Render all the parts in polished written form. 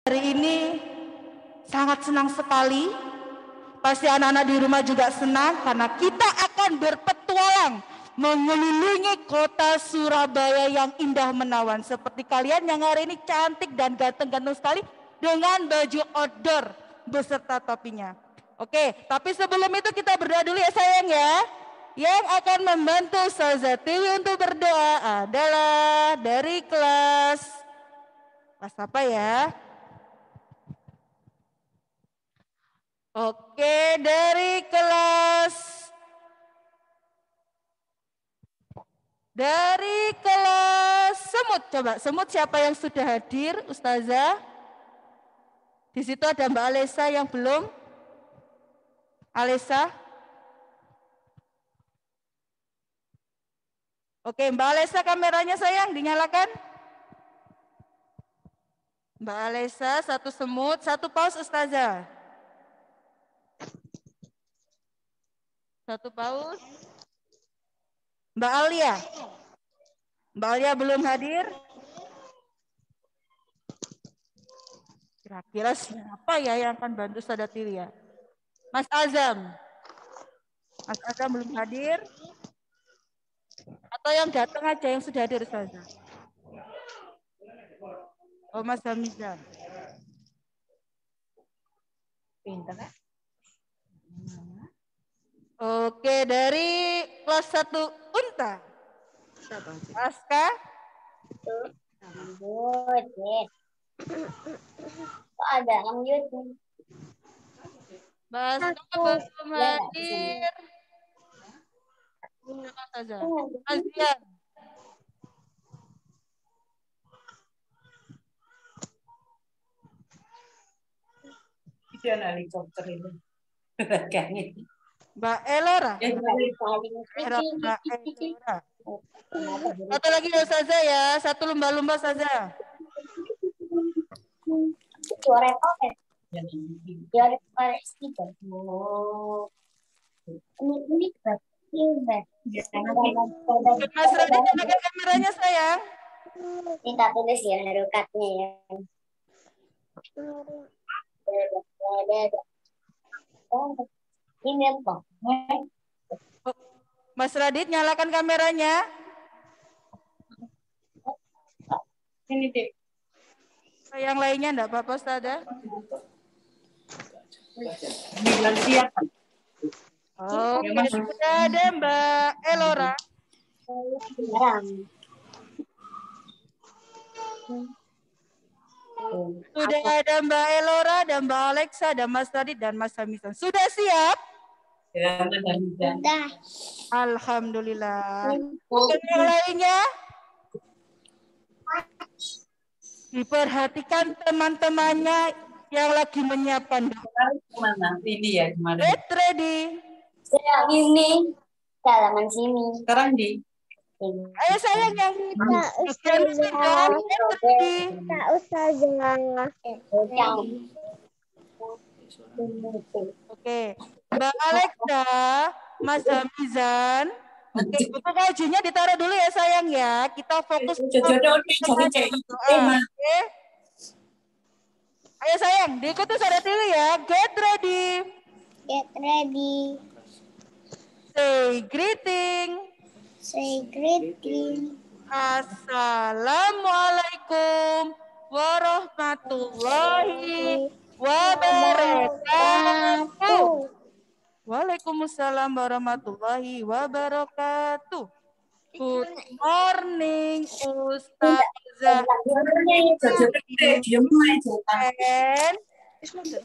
Hari ini sangat senang sekali. Pasti anak-anak di rumah juga senang karena kita akan berpetualang mengelilingi kota Surabaya yang indah menawan. Seperti kalian yang hari ini cantik dan ganteng-ganteng sekali dengan baju outdoor beserta topinya. Oke, tapi sebelum itu kita berdoa dulu ya sayang ya. Yang akan membantu Ustazah Tiwi untuk berdoa adalah dari kelas apa ya? Oke, dari kelas semut. Coba semut siapa yang sudah hadir, Ustazah? Di situ ada Mbak Alesa yang belum. Alesa? Oke, Mbak Alesa kameranya sayang dinyalakan. Mbak Alesa, satu semut, satu paus Ustazah. Satu paus. Mbak Alia. Mbak Alia belum hadir. Kira-kira siapa ya yang akan bantu Ustazah Tiwi ya? Mas Azam. Mas Azam belum hadir. Atau yang datang aja yang sudah hadir Ustazah? Oh, Mas Hamizan. Pintar ya? Oke, dari kelas 1 Unta. Aska. Kok ada lanjut? Mas belum hadir. Azian. Itu yang helikopter itu. Mbak Elora. Mbak Elora. Satu lagi Ustazah ya, satu lumba-lumba saja. Suara apa? Suara speaker. Ini Mas Radi nyalakan kameranya sayang. kita tulis ya harokatnya ya. Ini apa? Mas Radit nyalakan kameranya. Ini deh. Yang lainnya enggak apa-apa Ustazah. Siap. Oke, sudah ada Mbak Elora. Sudah ada Mbak Elora, dan Mbak Alexa, dan Mas Radit, dan Mas Hamisan. Sudah siap? Sudah. Alhamdulillah. Dan yang lainnya? Diperhatikan teman-temannya yang lagi menyiapkan. Kemana? Ini ya kemarin. Get ready. Sekarang ini halaman sini. Sekarang di. Ayo sayang yang Ustazah. Oke, Mbak Alexa, Mas Hamizan. Oke, buku kajiannya ditaruh dulu ya sayang ya. Kita fokus. Oke. Ayo sayang, diikuti Ustazah Tiwi ya. Get ready. Get ready. Say greeting. Say greeting. Assalamualaikum warahmatullahi wabarakatuh. Waalaikumsalam warahmatullahi wabarakatuh. Good morning, Ustazah. And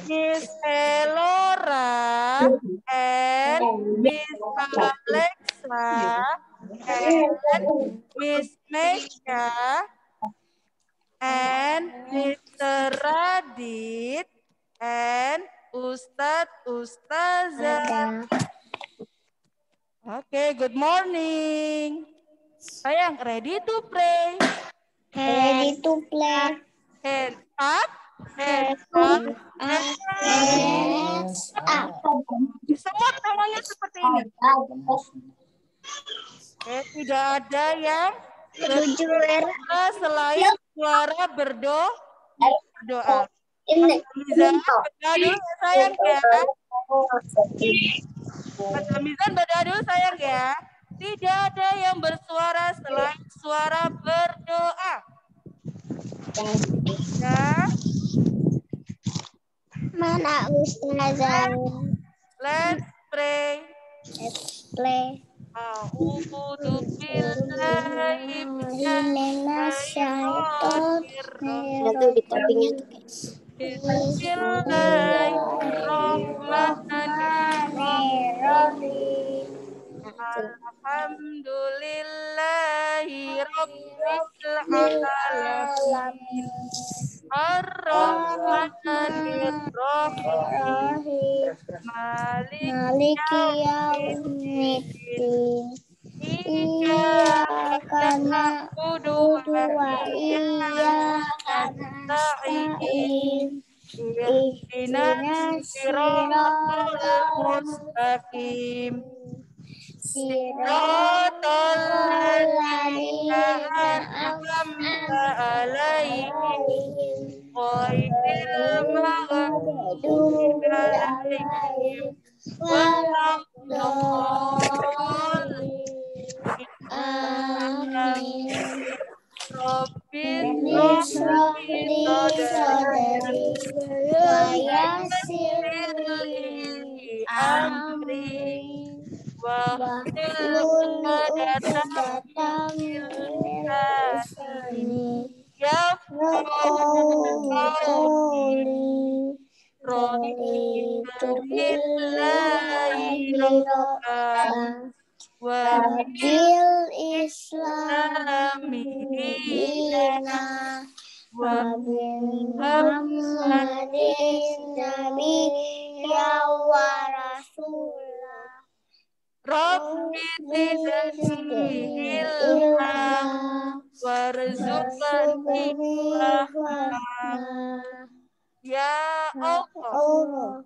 Miss Elora and Miss Alexa and Miss Meisha and Mr. Radit and Ustazah. Oke, good morning. Sayang, ready to play? Ready to play. Hands up. Hands up. Hands up. Semua tangannya seperti ini. Tidak ada yang jujur selain suara berdoa. Ini Mizan, berdoa dulu ya sayang ya. Mas Hamizan berdoa dulu sayang ya. Tidak ada yang bersuara selain suara berdoa. Ya. Mana Ustazah? Let's pray. Let's play. A'udzu billahi minasyaitonir Itu di toppingnya tuh guys. Bismillahirrahmanirrahim. Alhamdulillahi rabbil alamin. Ar-Rahmanir Rahim. Maliki yaumiddin. Iyyaka na'budu wa iyyaka nasta'in. Ihdinas siratal mustaqim. Siratal ladzina an'amta 'alaihim ghairil maghdubi 'alaihim waladdallin. Amin. Rabbis rabbi sadri wa yassirli amri wahlul 'uqdatam min lisani yafqahu qawli. Raditu billahi rabban wa bil islami dina wa bi Muhammadin nabiyya wa rasulah. Rabbi zidni ilma warzuqni fahma. Ya Allah,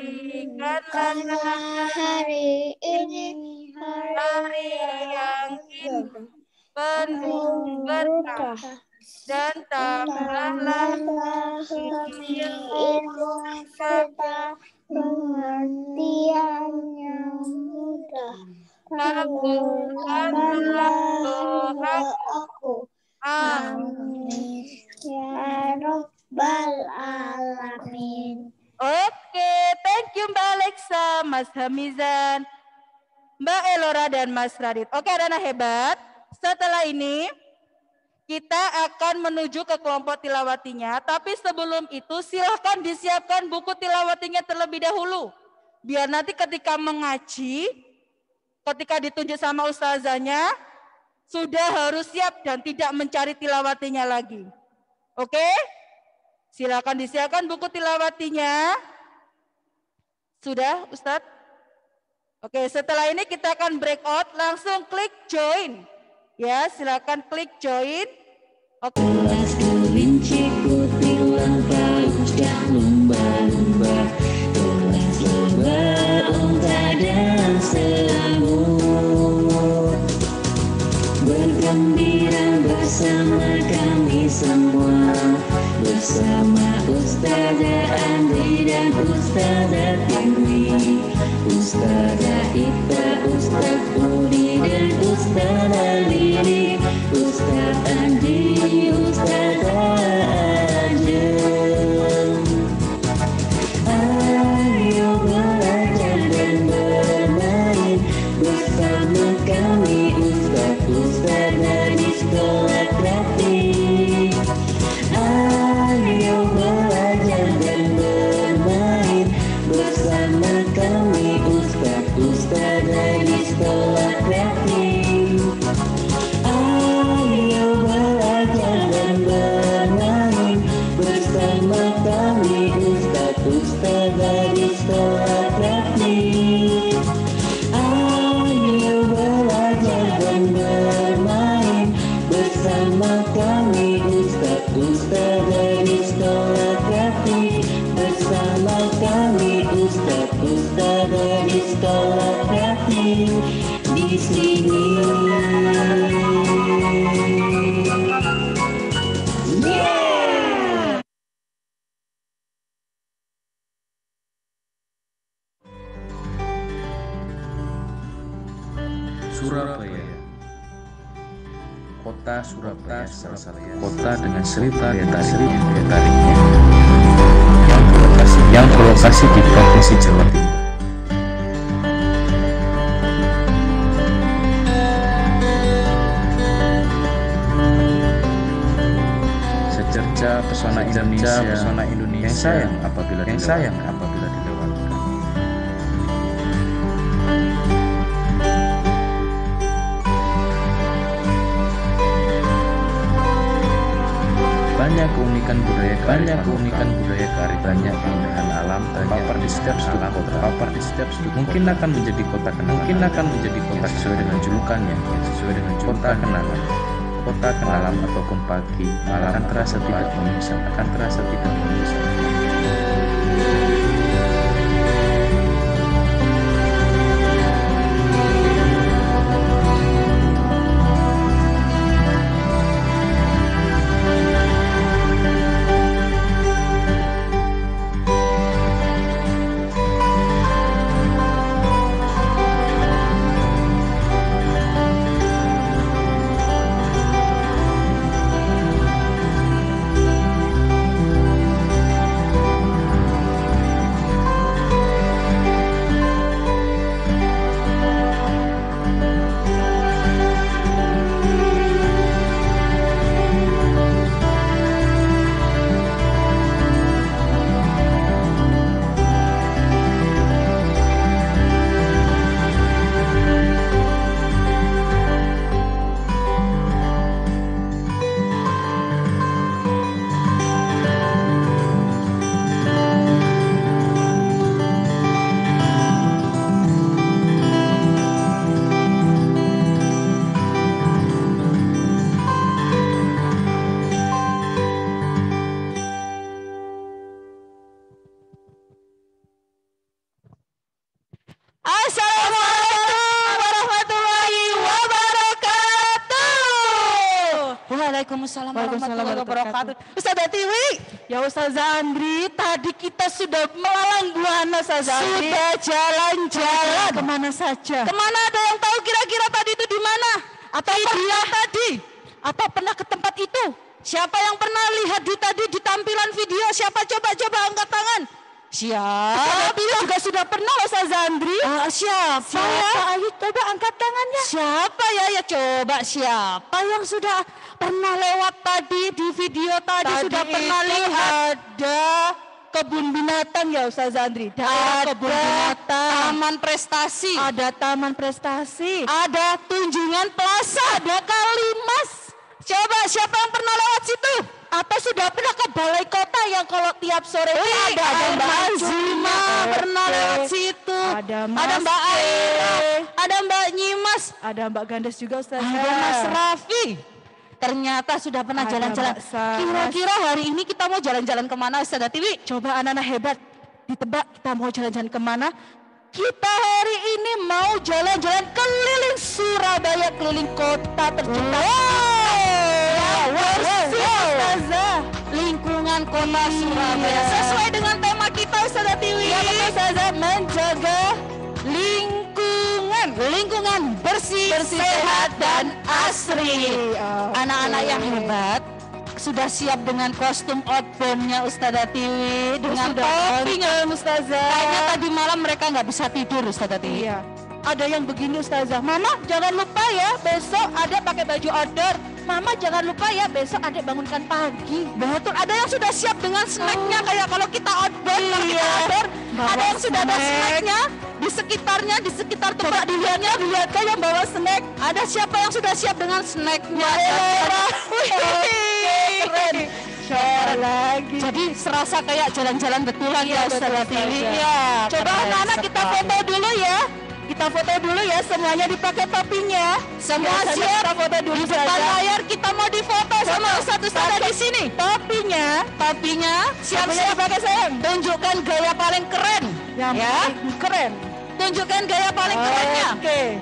jadikanlah hari ini hari yang indah, penuh berkah, dan tambahlah kami ilmu serta pengertian yang mudah. Kabulkanlah doaku. Amin. Ya Rabbal Alamin. Oke, thank you Mbak Alexa, Mas Hamizan, Mbak Elora, dan Mas Radit. Oke, anak hebat. Setelah ini, kita akan menuju ke kelompok tilawatinya. Tapi sebelum itu, silahkan disiapkan buku tilawatinya terlebih dahulu. Biar nanti ketika mengaji, ketika ditunjuk sama ustazahnya, sudah harus siap dan tidak mencari tilawatinya lagi. Oke? Silakan disiapkan buku tilawatinya. Sudah, Ustadz? Oke, setelah ini kita akan break out, langsung klik join. Ya, silakan klik join. Oke. Kelas kelinci putih paus dan lumba-lumba, kelas lebah, unta dan semut, bergembira bersama kami semua, bersama Ustazah Andri dan Ustazah Tini, Ustazah Ita, Ustaz Budi dan Ustazah Lili, Ustaz Andi, Ustazah Ajeng. Ayo belajar dan bermain bersama kami Ustaz-Ustazah di sekolah kreatif. Ayo belajar dan bermain bersama kami Ustaz-Ustazah Surabaya. Kota Surabaya salah satu kota dengan seri daya tariknya yang berlokasi di Provinsi Jawa Timur. Secerca pesona Indonesia yang sayang apabila dilewatkan. Banyak keunikan budaya kearifan, banyak keindahan alam terpapar di setiap sudut. Mungkin akan menjadi kota kenangan, sesuai dengan julukannya, kota kenangan. Kota kenalan ataupun pagi akan terasa tidak menyesatkan. Waalaikumsalam warahmatullahi wabarakatuh. Ustazah Tiwi, ya Ustazah Andri, tadi kita sudah melalang buana Ustazah Andri. Sudah jalan-jalan. Kemana saja? Kemana, ada yang tahu kira-kira tadi itu di mana? Atau dia tadi? Apa pernah ke tempat itu? Siapa yang pernah lihat tadi di tampilan video? Siapa? Coba angkat tangan. Siapa? Juga sudah pernah Ustazah Andri. Siapa ya? Ayo coba angkat tangannya. Siapa ya? Ya coba siapa yang sudah pernah lewat tadi di video tadi sudah pernah lihat? Ada kebun binatang ya Ustazah Andri. Ada kebun binatang. Taman prestasi. Ada taman prestasi. Ada Tunjungan Plaza. Ada Kalimas. Coba siapa yang pernah lewat situ? Atau sudah pernah ke balai kota yang kalau tiap sore ada Mbak Azima pernah lewat situ. Ada Mbak Aira, ada Mbak Nyimas, ada Mbak Gandes juga Ustazah. Ada Mas Raffi. Ternyata sudah pernah jalan-jalan. Kira-kira hari ini kita mau jalan-jalan kemana Ustazah Tiwi? Coba anak-anak hebat ditebak kita mau jalan-jalan kemana? Kita hari ini mau jalan-jalan keliling Surabaya, keliling kota tercinta. Lingkungan kota Surabaya sesuai dengan tema kita Ustazah Tiwi. Ya betul Ustazah, menjaga lingkungan bersih, sehat dan asri. Anak-anak yang hebat sudah siap dengan kostum outbound-nya Ustazah Tiwi, dengan topi Ustazah. Kayaknya tadi malam mereka nggak bisa tidur Ustazah Tiwi. Iya. Ada yang begini Ustazah, Mama jangan lupa ya besok ada pakai baju outdoor. Mama jangan lupa ya besok ada bangunkan pagi. Betul, ada yang sudah siap dengan snacknya kayak kalau kita outbound, kalau kita outdoor, ada yang sudah ada snacknya di sekitar tempat dilihatnya yang bawa snack. Ada siapa yang sudah siap dengan snacknya? Keren. Lagi. Jadi serasa kayak jalan-jalan betulan ya Ustazah Tiwi. Ya. Coba anak-anak kita foto dulu ya. Kita foto dulu ya, semuanya dipakai topinya. Semua ya, siap. Kita foto dulu di depan layar, kita mau difoto sama Ustazah di sini. Topinya siap-siap pakai sayang. Tunjukkan gaya paling keren. Ya. Keren. Tunjukkan gaya paling kerennya. Oke.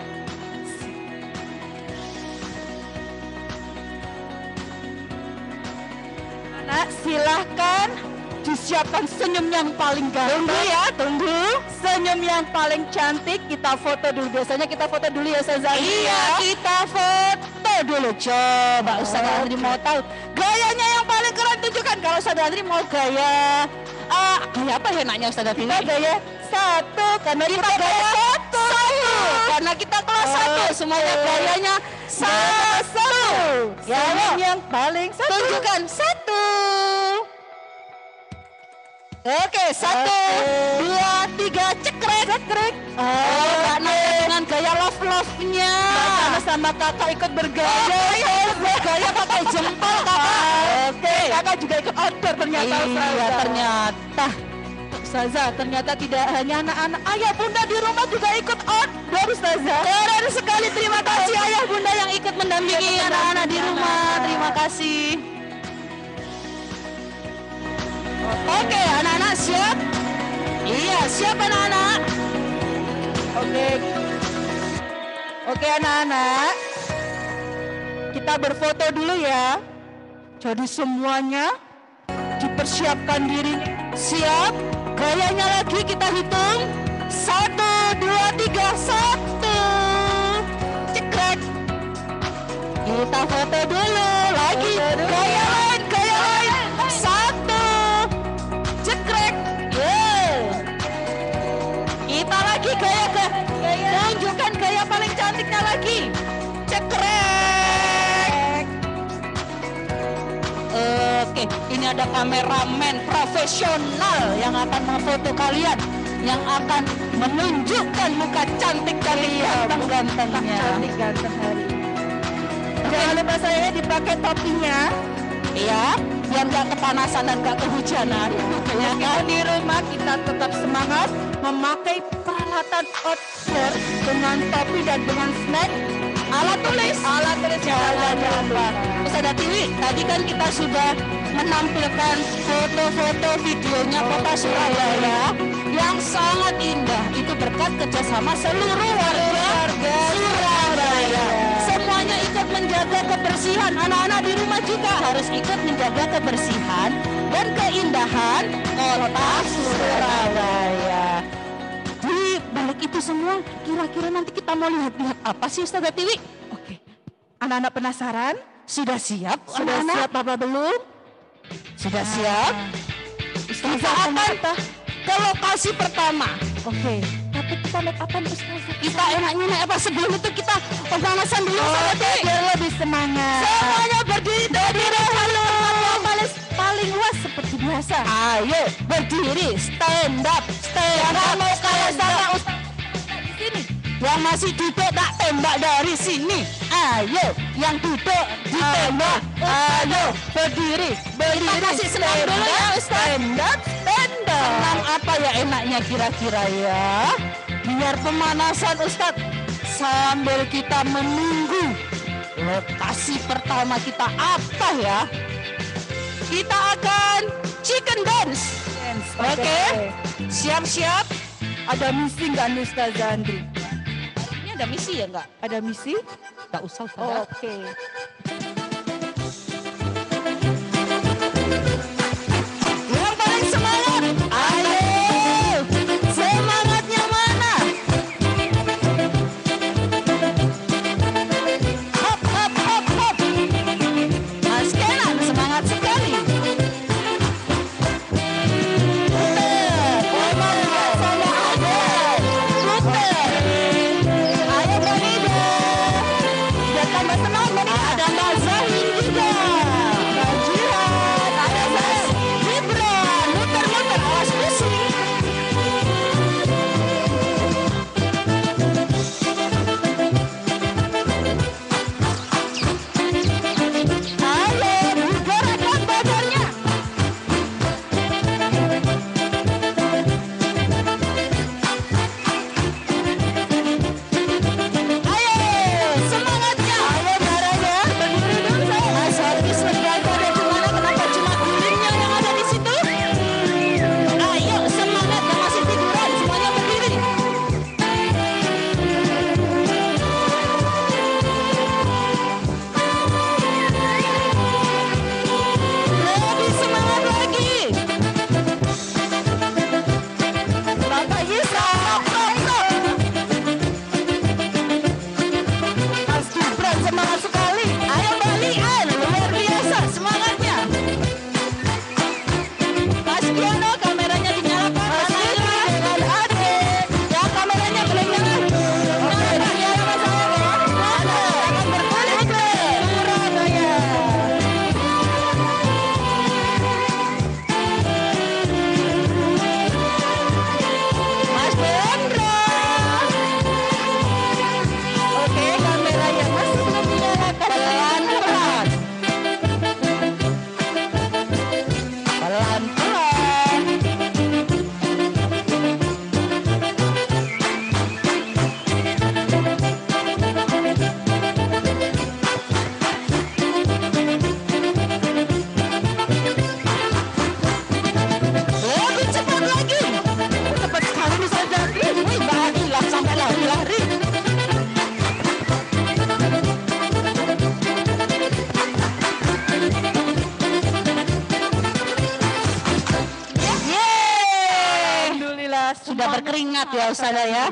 Anak silahkan disiapkan senyum yang paling ganteng. Tunggu ya, tunggu. Senyum yang paling cantik, kita foto dulu. Biasanya kita foto dulu ya Ustazah Andri. Iya, kita foto dulu. Coba Ustazah Andri mau tahu gayanya yang paling keren, tunjukkan. Kalau Ustazah Andri mau gaya gaya apa ya enaknya Ustazah Andri? Gaya satu, karena kita gaya satu. Karena kita kelas satu, semuanya gayanya satu. Senyum yang paling satu. Tunjukkan satu. Oke, 1, 2, 3, cekrek. Karena dengan gaya love-nya. Sama kakak ikut bergaya. Bergaya pakai jempol kakak. Oke, kakak juga ikut outdoor ternyata. Iya, ternyata. Ustazah, ternyata tidak hanya anak-anak, ayah bunda di rumah juga ikut outdoor Ustazah. Keren sekali, terima kasih ayah bunda yang ikut mendampingi anak-anak di rumah. Terima kasih. Oke, anak-anak siap? Iya, siap anak-anak? Oke anak-anak. Kita berfoto dulu ya. Jadi semuanya dipersiapkan diri. Siap? Gayanya lagi kita hitung. 1, 2, 3, 1. Cekrek. Kita foto dulu. Lagi. Gaya lain. 1. Cekrek. Kita lagi gaya. Tunjukkan gaya paling cantiknya lagi. Cekrek. Oke, ini ada kameramen profesional yang akan memfoto kalian, yang akan menunjukkan muka cantik kalian, ganteng-gantengnya. Cantik ganteng hari ini. Jangan lupa saya dipakai topinya. Iya, biar nggak kepanasan dan nggak kehujanan. Ya kan, di rumah kita tetap semangat memakai peralatan outdoor dengan topi dan dengan snack. Alat tulis jangan lupa. Ustazah Tiwi, tadi kan kita sudah menampilkan foto-foto videonya kota Surabaya yang sangat indah. Itu berkat kerjasama seluruh warga Surabaya. Semuanya ikut menjaga kebersihan. Anak-anak di rumah juga harus ikut menjaga kebersihan dan keindahan kota Surabaya. Di balik itu semua, kira-kira nanti kita mau lihat-lihat apa sih Ustazah Tiwi? Oke, anak-anak penasaran? Sudah siap? Sudah siap apa belum? Sudah siap? Kita akan ke lokasi pertama. Oke, tapi kita naik apa nih Ustazah? Kita enaknya naik apa? Sebelum itu kita pemanasan dulu Ustazah Tiwi. Biar lebih semangat. Semuanya berdiri dulu. Paling luas seperti biasa. Ayo berdiri, stand up. Mau kalah sama Ustazah di sini. Yang masih duduk tak tembak dari sini. Ayo, yang duduk ditembak. Ayo berdiri. Kita kasih senam dulu ya Ustaz. Stand up. Senam apa ya enaknya kira-kira ya? Biar pemanasan Ustaz. Sambil kita menunggu lokasi pertama kita apa ya? Kita akan chicken dance. Oke. Siap-siap. Ada misi nggak nih Ustazah Andri? Ini ada misi ya nggak? Ada misi? Nggak usah Ustazah. Oke. Yang paling semangat. Ayo. Semangatnya mana? Hop. Mas Kenan semangat sekali. Ayo Bang Ida. Sudah tambah semangat Bang Ida. ya. Sudah berkeringat ya Ustazah ya.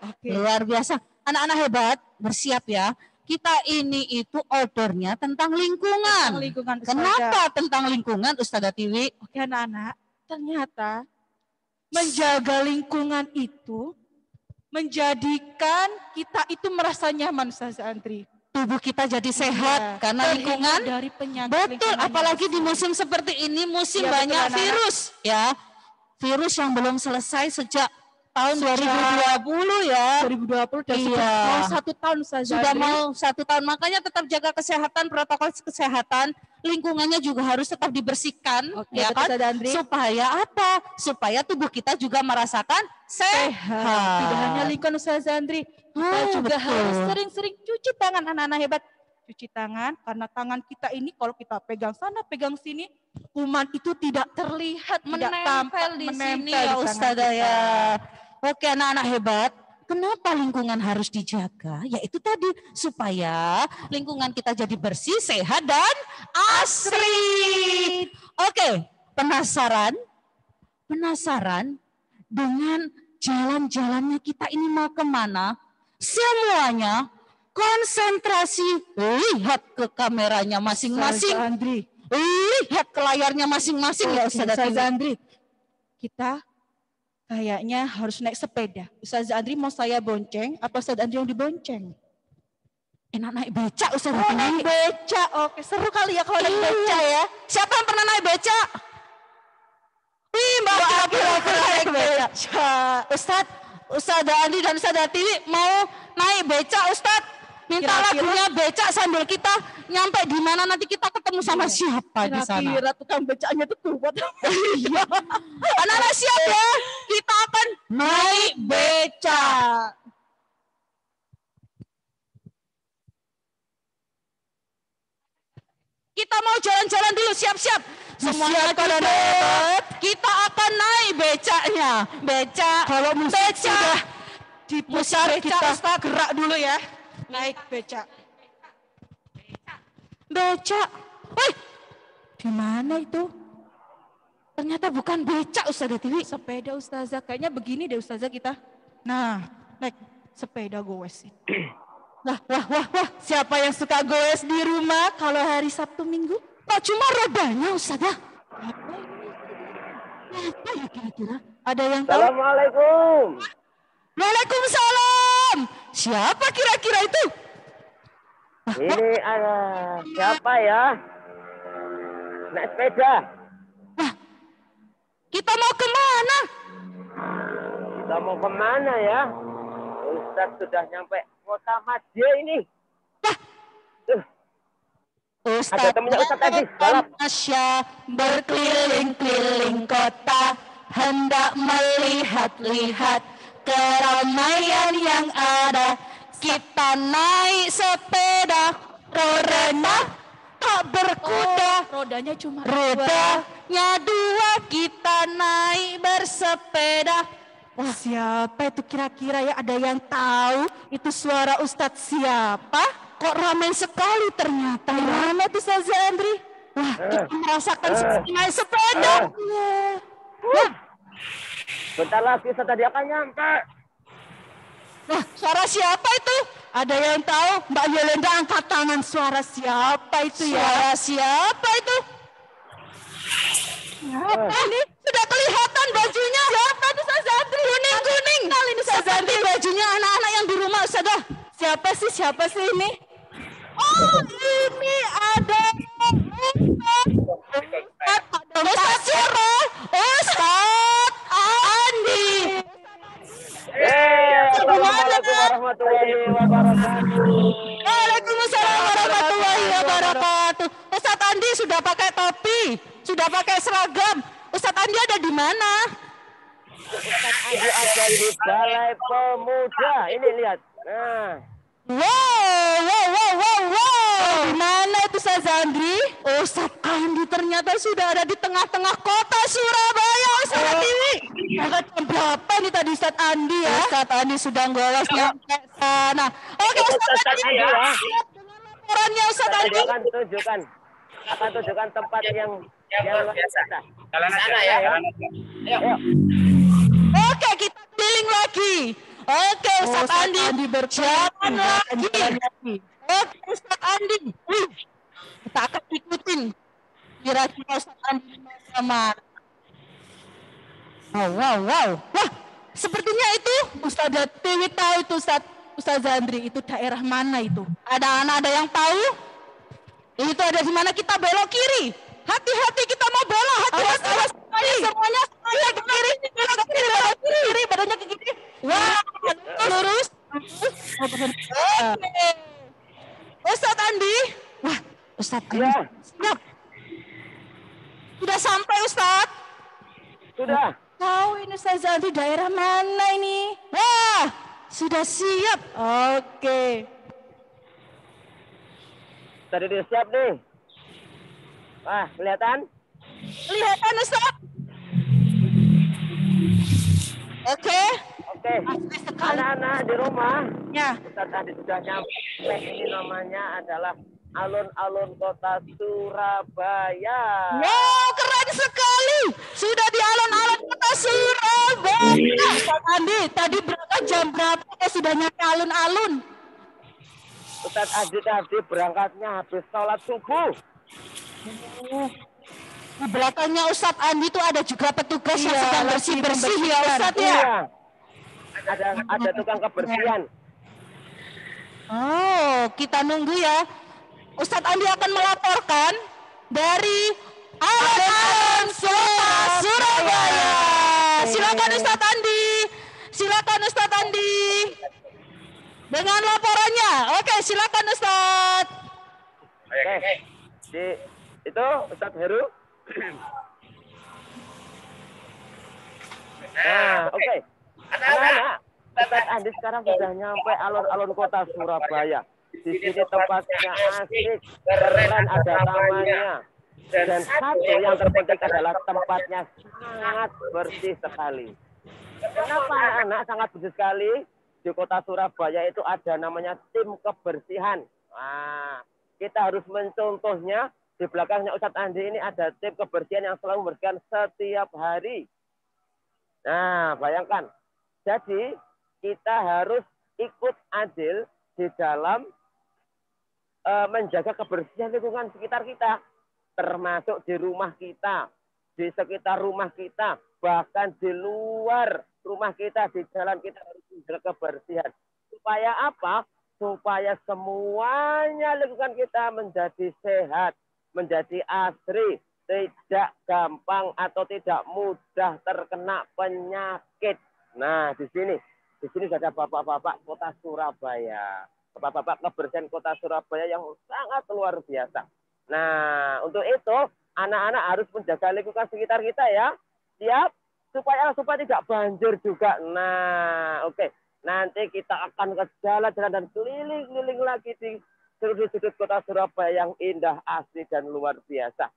Oke. Luar biasa. Anak-anak hebat, bersiap ya. Kita ini itu ordernya tentang lingkungan. Tentang lingkungan, Ustazah. Kenapa tentang lingkungan Ustazah Tiwi? Oke anak-anak, ternyata menjaga lingkungan itu menjadikan kita itu merasa nyaman, Ustazah Andri. Tubuh kita jadi sehat Iya, karena terhindar lingkungan. dari penyakit. Betul, lingkungan apalagi yang di rusak. musim seperti ini, musim Iya, betul, banyak anak-anak. virus ya. Virus yang belum selesai sejak tahun Sejak 2020 ya. 2020 dan Iya. mau 1 tahun Ustazah Sudah Andri. mau 1 tahun, makanya tetap jaga kesehatan, protokol kesehatan, lingkungannya juga harus tetap dibersihkan, Oke, ya betul, kan? Ustazah Andri. Supaya apa? Supaya tubuh kita juga merasakan sehat. Tidak hanya lingkungan Ustazah Andri, kita Ah, juga betul. harus sering-sering cuci tangan anak-anak hebat. Cuci tangan karena tangan kita ini kalau kita pegang sana, pegang sini, kuman itu tidak terlihat, tidak tampak, Menempel di sini menempel ya di tangan Ustazah kita. ya. Oke anak-anak hebat, kenapa lingkungan harus dijaga? Yaitu tadi supaya lingkungan kita jadi bersih, sehat dan asri. Oke, penasaran? Penasaran dengan jalan-jalannya kita ini mau kemana? Semuanya konsentrasi, lihat ke kameranya masing-masing. Ustazah Andri, Lihat ke layarnya masing-masing ya Ustazah Tiwi. Ustazah Andri, kita kayaknya harus naik sepeda. Ustazah Andri mau saya bonceng, apa Ustazah Andri yang dibonceng? Enak naik becak Ustazah Oh, naik Tiwi. beca, oke seru kali ya kalau naik beca ya. Siapa yang pernah naik becak? Wih, Mbak Akila pernah naik becak. Ustazah Andi dan Ustazah Tiwi mau naik becak Ustaz. Minta Kira-kira- lagunya becak sambil kita nyampe di mana nanti kita ketemu sama siapa di sana. Kira-kira tukang becaknya tuh kuat. Iya. Anak-anak siap ya. Kita akan naik becak. Kita mau jalan-jalan dulu, siap-siap. Semuanya duduk. Kita akan naik becaknya. Becak. Kalau musik becak. sudah diputar, Musik kita kita gerak dulu ya. Naik becak. becak. Wih, Di mana itu? ternyata bukan becak Ustazah Tiwi. Sepeda Ustazah. Kayaknya begini deh Ustazah kita. Nah, naik sepeda goes. Wah, wah, wah, wah. Siapa yang suka goes di rumah kalau hari Sabtu Minggu? Kok cuma rodanya Ustazah? Apa ya kira-kira? Ada yang tahu? Assalamualaikum. Waalaikumsalam. Siapa kira-kira itu? Ini ada siapa ya? Naik sepeda. Kita mau kemana? Kita mau kemana ya? Ustadz sudah nyampe kota Madya ini. Ustaz temennya Ustaz tadi, balap. Masya berkeliling-keliling kota, hendak melihat-lihat keramaian yang ada. Kita naik sepeda, rodanya tak berkuda, Rodanya cuma rodanya dua, kita naik bersepeda. Wah, siapa itu kira-kira ya? Ada yang tahu itu suara Ustadz siapa? Kok ramai sekali ternyata ya. Mana tuh Ustazah Andri? Wah, kita merasakan seperti naik sepeda. Wah, Bentar lagi Ustadz tadi akan nyampe. wah, suara siapa itu? Ada yang tahu? Mbak Yolanda angkat tangan, suara siapa itu ya? Suara siapa itu? Siapa ini? Sudah kelihatan bajunya. Siapa itu Ustazah Andri? Kuning-kuning. Kali ini Ustazah Andri bajunya anak-anak yang di rumah Ustazah. Siapa sih ini? Oh, ini ada Ustaz Siro, Ustaz Andi. Assalamualaikum warahmatullahi wabarakatuh. Waalaikumsalam warahmatullahi wabarakatuh. Ustaz Andi sudah pakai topi, sudah pakai seragam. Ustaz Andi ada di mana? Andi ada di Balai Pemuda. Ini lihat. Nah, Wow. Di mana itu Ustazah Andri? Ustaz Andi ternyata sudah ada di tengah-tengah kota Surabaya, Ustaz Tiwi. Jam berapa nih tadi Ustadz Andi ya? Ustaz Andi sudah goles nyampe sana. Oke, Ustaz Andi Andi ya. siap dengan laporannya Ustaz Tadi Andi. akan tunjukkan tempat yang luar biasa. Jalan sana ya. Ayo. Oke, berkeliling lagi. Oke, Ustadz Andi berjalan lagi. Oke, Ustadz Andi. Kita akan ikutin. Kira-kira Ustadz Andi sama. Wow. Wah, sepertinya itu Ustazah Tiwi tahu itu Ustazah Andri. Itu daerah mana itu? Ada anak ada yang tahu? Itu ada di mana? Kita belok kiri. Hati-hati kita mau belok. Hati-hati. Semuanya ke kiri. Belok ke kiri. Badannya ke kiri. Wah, lurus. Oke. Ustadz Andi. Wah, Ustadz Andi. Ya. Siap. Sudah sampai Ustadz. Sudah. Tahu ini Ustazah Andi daerah mana ini? Wah, sudah siap. Oke. Tadi dia siap nih. Wah, kelihatan? Kelihatan Ustaz. Oke. Oke. Anak-anak di rumah. Ya. Ustaz tadi sudah nyampe. Ini namanya adalah alun-alun kota Surabaya. Wow, keren sekali. Sudah di alun-alun kota Surabaya. Ustaz Andi, tadi berangkat jam berapa? Sudah nyampe alun-alun. Ustaz Andi tadi berangkatnya habis sholat subuh. Di belakangnya Ustadz Andi itu ada juga petugas yang sedang bersih-bersih ya Ustadz ya. Iya. Ada tukang kebersihan. Oh, kita nunggu ya. Ustadz Andi akan melaporkan dari alun-alun kota Surabaya. Silakan Ustadz Andi. Silakan Ustadz Andi. Dengan laporannya. Oke, silakan Ustadz. Oke. Itu Ustadz Heru. Nah, oke. Anak-anak, Ustadz Andi sekarang sudah nyampe alun-alun kota Surabaya. Di sini tempatnya asik, keren, ada tamannya. Dan satu yang terpenting adalah tempatnya sangat bersih sekali. Kenapa anak-anak sangat bersih sekali? Di kota Surabaya itu ada namanya tim kebersihan. Nah, kita harus mencontohnya. Di belakangnya Ustadz Andi ini ada tim kebersihan yang selalu membersihkan setiap hari. Nah, bayangkan. Jadi, kita harus ikut andil di dalam menjaga kebersihan lingkungan sekitar kita. Termasuk di rumah kita, di sekitar rumah kita, bahkan di luar rumah kita, di jalan kita harus menjaga kebersihan. Supaya apa? Supaya semuanya lingkungan kita menjadi sehat, menjadi asri, tidak gampang atau tidak mudah terkena penyakit. Nah, di sini sudah ada bapak-bapak kota Surabaya. Bapak-bapak kebersihan kota Surabaya yang sangat luar biasa. Nah, untuk itu anak-anak harus menjaga lingkungan sekitar kita ya. Siap? Supaya tidak banjir juga. Nah, oke. Nanti kita akan ke jalan-jalan dan keliling-keliling lagi di sudut-sudut kota Surabaya yang indah, asli, dan luar biasa.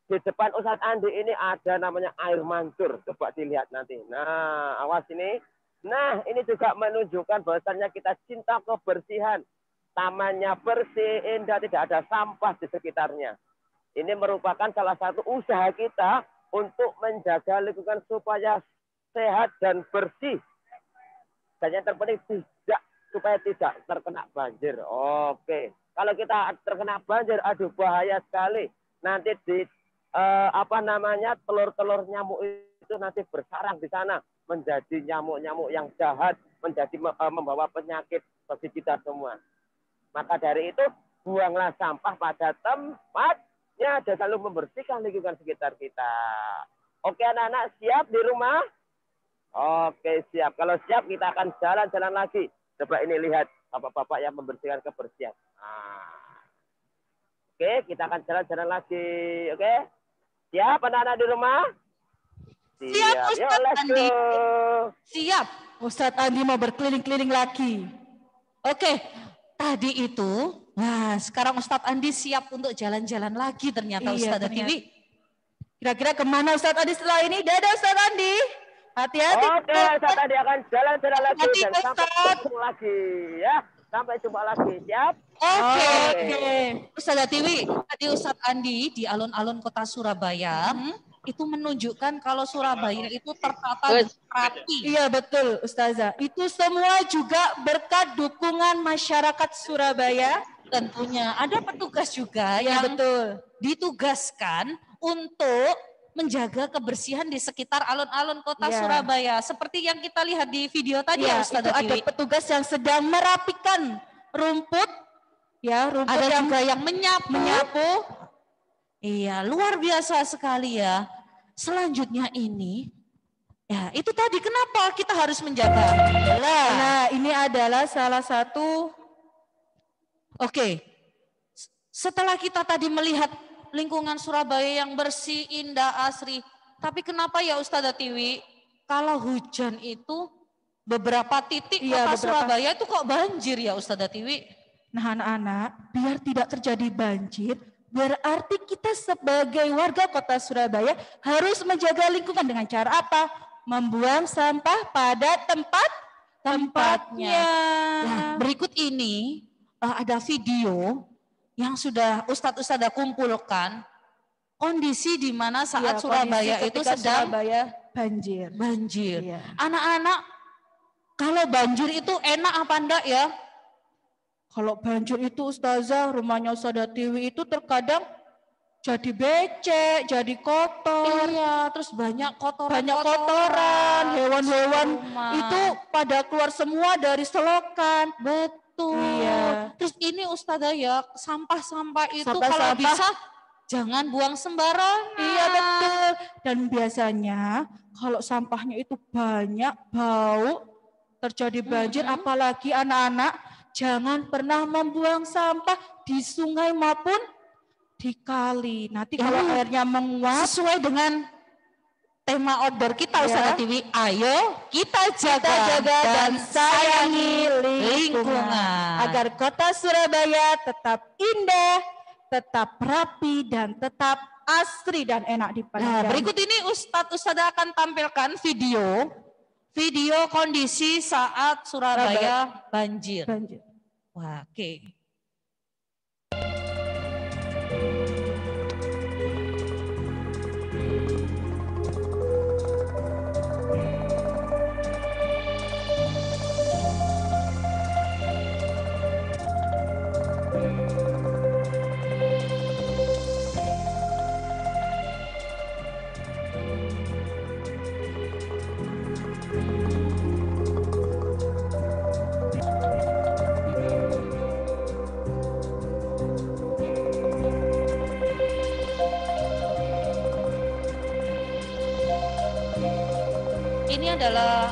Di depan Ustadz Andi ini ada namanya air mancur. Coba dilihat nanti. Nah, awas ini. Nah, ini juga menunjukkan bahwasannya kita cinta kebersihan. Tamannya bersih, indah, tidak ada sampah di sekitarnya. Ini merupakan salah satu usaha kita untuk menjaga lingkungan supaya sehat dan bersih. Dan yang terpenting supaya tidak terkena banjir. Oke. Kalau kita terkena banjir, aduh bahaya sekali. Nanti di telur-telur nyamuk itu nanti bersarang di sana menjadi nyamuk-nyamuk yang jahat, menjadi membawa penyakit bagi kita semua. Maka dari itu buanglah sampah pada tempatnya dan selalu membersihkan lingkungan sekitar kita. Oke anak-anak, siap di rumah? Oke, siap. Kalau siap kita akan jalan-jalan lagi. Coba ini lihat bapak-bapak yang membersihkan kebersihan. Nah. Oke, kita akan jalan-jalan lagi. Oke? Siap anak-anak di rumah? Siap, Ustadz Andi. Siap. Ustadz Andi mau berkeliling-keliling lagi. Oke, tadi itu, wah sekarang Ustadz Andi siap untuk jalan-jalan lagi ternyata Ustadz Tiwi. Kira-kira kemana Ustadz Andi setelah ini? Dadah Ustadz Andi. Hati-hati. Oke, Ustadz Andi akan jalan-jalan lagi dan sampai jumpa lagi ya. Sampai jumpa lagi, siap? Oke. Ustadz Tiwi, tadi Ustadz Andi di alun-alun kota Surabaya itu menunjukkan kalau Surabaya itu tertata dan rapi. Iya betul Ustazah. Itu semua juga berkat dukungan masyarakat Surabaya. Tentunya ada petugas juga Iya yang betul. ditugaskan untuk menjaga kebersihan di sekitar alun-alun kota Iya. Surabaya. Seperti yang kita lihat di video tadi ya Iya, itu Ustazah ada Tiwi. petugas yang sedang merapikan rumput. Ya, rumput Ada yang juga yang menyapu. menyapu. Iya, luar biasa sekali ya. Selanjutnya ini, ya itu tadi kenapa kita harus menjaga. Nah, ini adalah salah satu. Oke, setelah kita tadi melihat lingkungan Surabaya yang bersih, indah, asri. Tapi kenapa ya Ustazah Tiwi, kalau hujan itu beberapa titik Iya, kota beberapa. Surabaya itu kok banjir ya Ustazah Tiwi? Nah, anak-anak, biar tidak terjadi banjir, berarti kita sebagai warga kota Surabaya harus menjaga lingkungan dengan cara apa? Membuang sampah pada tempatnya. Nah, berikut ini ada video yang sudah Ustadz kumpulkan kondisi di mana saat Iya, Surabaya kondisi itu ketika sedang Surabaya banjir. banjir. Iya. Anak-anak, kalau banjir itu enak apa enggak ya? Kalau banjir itu Ustazah, rumahnya Ustazah Tiwi itu terkadang jadi becek, jadi kotor. Iya, terus banyak kotoran. Banyak kotoran, hewan-hewan rumah. itu pada keluar semua dari selokan. Betul. Iya. Terus ini Ustazah ya, sampah-sampah itu kalau Sampah-sampah. bisa jangan buang sembarangan. Iya betul. Dan biasanya kalau sampahnya itu banyak, bau, terjadi banjir, apalagi anak-anak, jangan pernah membuang sampah di sungai maupun di kali. Nanti kalau airnya menguap, Sesuai dengan tema outdoor kita Ya. Ustazah Tiwi, ayo kita kita jaga dan sayangi lingkungan lingkungan. agar kota Surabaya tetap indah, tetap rapi, dan tetap asri dan enak Nah, dipandang. berikut ini Ustazah akan tampilkan video kondisi saat Surabaya banjir. Banjir. Wah, oke. Ini adalah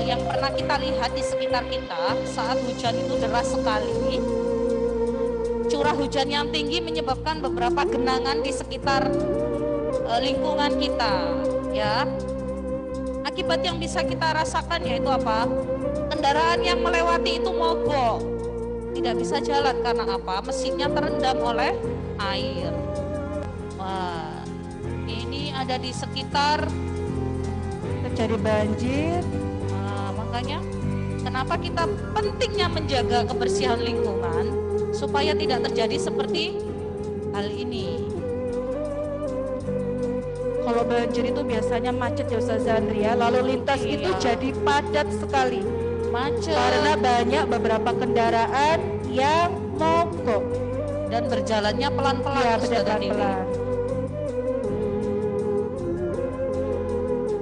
yang pernah kita lihat di sekitar kita saat hujan itu deras sekali. Curah hujan yang tinggi menyebabkan beberapa genangan di sekitar lingkungan kita, ya. Akibat yang bisa kita rasakan yaitu apa? Kendaraan yang melewati itu mogok, tidak bisa jalan karena apa? Mesinnya terendam oleh air. Wah, ini ada di sekitar. Terjadi banjir. Nah, makanya kenapa kita pentingnya menjaga kebersihan lingkungan supaya tidak terjadi seperti hal ini. Kalau banjir itu biasanya macet ya Ustazah Andria, lalu lintas Iya. itu jadi padat sekali. Macet Karena banyak beberapa kendaraan yang mogok. dan berjalannya pelan-pelan. Ya, Ustazah berjalan Tiwi. pelan.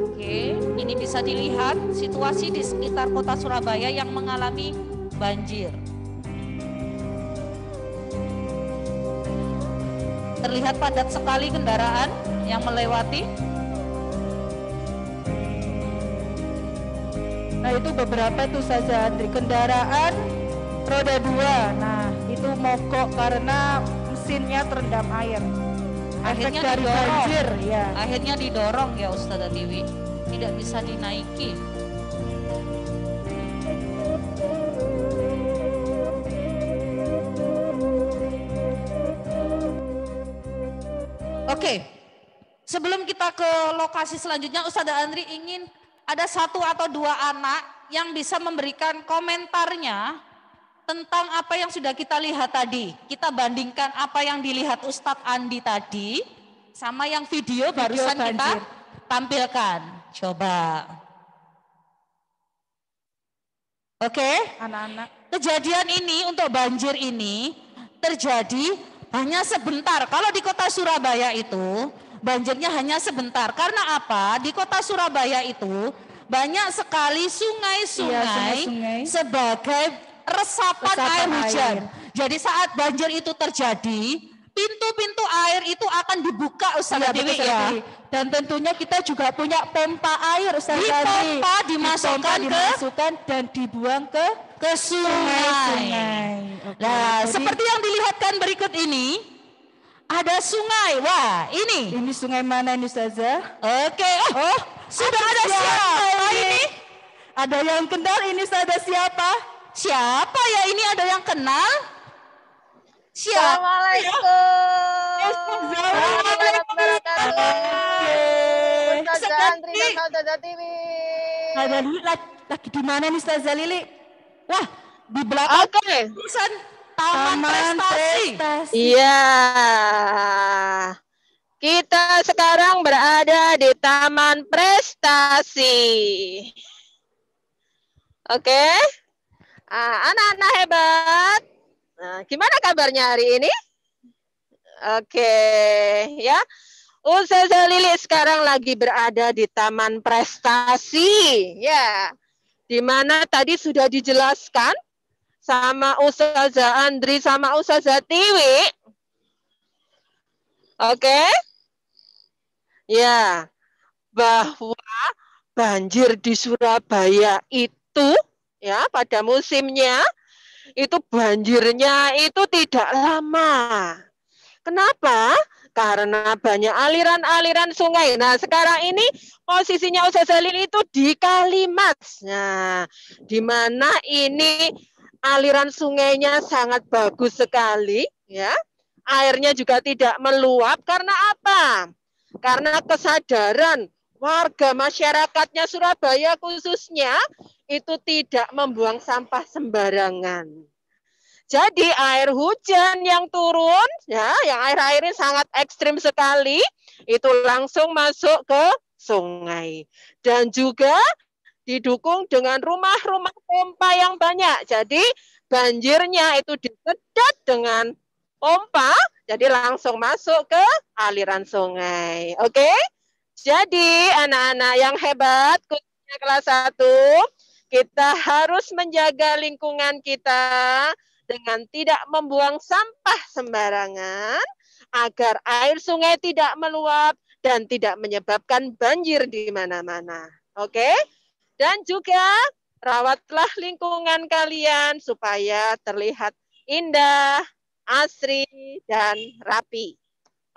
Oke, ini bisa dilihat situasi di sekitar kota Surabaya yang mengalami banjir. Terlihat padat sekali kendaraan yang melewati. Nah itu beberapa tuh Ustazah Andri, kendaraan roda 2. Nah itu mogok karena mesinnya terendam air. Efek Akhirnya dari didorong. banjir ya. Akhirnya didorong ya Ustazah Tiwi, tidak bisa dinaiki. Oke, sebelum kita ke lokasi selanjutnya, Ustazah Andri ingin ada 1 atau 2 anak yang bisa memberikan komentarnya tentang apa yang sudah kita lihat tadi. Kita bandingkan apa yang dilihat Ustadz Andi tadi sama yang video barusan kita banjir. tampilkan. Coba. Oke, Anak-anak. kejadian ini untuk banjir ini terjadi hanya sebentar. Kalau di kota Surabaya itu banjirnya hanya sebentar. Karena apa? Di kota Surabaya itu banyak sekali sungai-sungai sungai-sungai. sebagai resapan air hujan. Jadi saat banjir itu terjadi, pintu-pintu air itu akan dibuka Ustazah Dewi ya. Dan tentunya kita juga punya pompa air Ustazah Dewi. Dipompa, dimasukkan dan dibuang ke sungai. Oke, Nah, jadi seperti yang dilihatkan berikut ini, ada sungai. Wah, ini. ini sungai mana ini Ustazah? Oke. Oh, sudah ada siapa ini? Ada yang kenal ini Ustazah siapa? Siapa ya ini? Ada yang kenal? Siapa? Assalamualaikum. Warahmatullahi wabarakatuh. Ustazah Andri dan Ustazah Tiwi. Ada Lili lagi di mana nih Ustazah Lili? Wah, di belakang Oke. Tulisan Taman Prestasi. Iya. Kita sekarang berada di Taman Prestasi. Oke. Anak-anak hebat. Nah, gimana kabarnya hari ini? Oke, ya. Ustazah Lili sekarang lagi berada di Taman Prestasi, ya. Di mana tadi sudah dijelaskan sama Ustazah Andri sama Ustazah Tiwi. Oke. Ya, bahwa banjir di Surabaya itu ya pada musimnya itu banjirnya itu tidak lama. Kenapa? Karena banyak aliran-aliran sungai. Nah, sekarang ini posisinya Ustazah Lili itu di Kalimas. Nah, di mana ini aliran sungainya sangat bagus sekali, ya. Airnya juga tidak meluap karena apa? Karena kesadaran warga masyarakatnya Surabaya khususnya itu tidak membuang sampah sembarangan. Jadi air hujan yang turun, ya, yang air-airnya sangat ekstrim sekali, itu langsung masuk ke sungai. Dan juga didukung dengan rumah-rumah pompa yang banyak. Jadi banjirnya itu disedot dengan pompa, jadi langsung masuk ke aliran sungai. Oke? Jadi anak-anak yang hebat, khususnya kelas 1, kita harus menjaga lingkungan kita dengan tidak membuang sampah sembarangan agar air sungai tidak meluap dan tidak menyebabkan banjir di mana-mana. Oke? Dan juga rawatlah lingkungan kalian supaya terlihat indah, asri, dan rapi.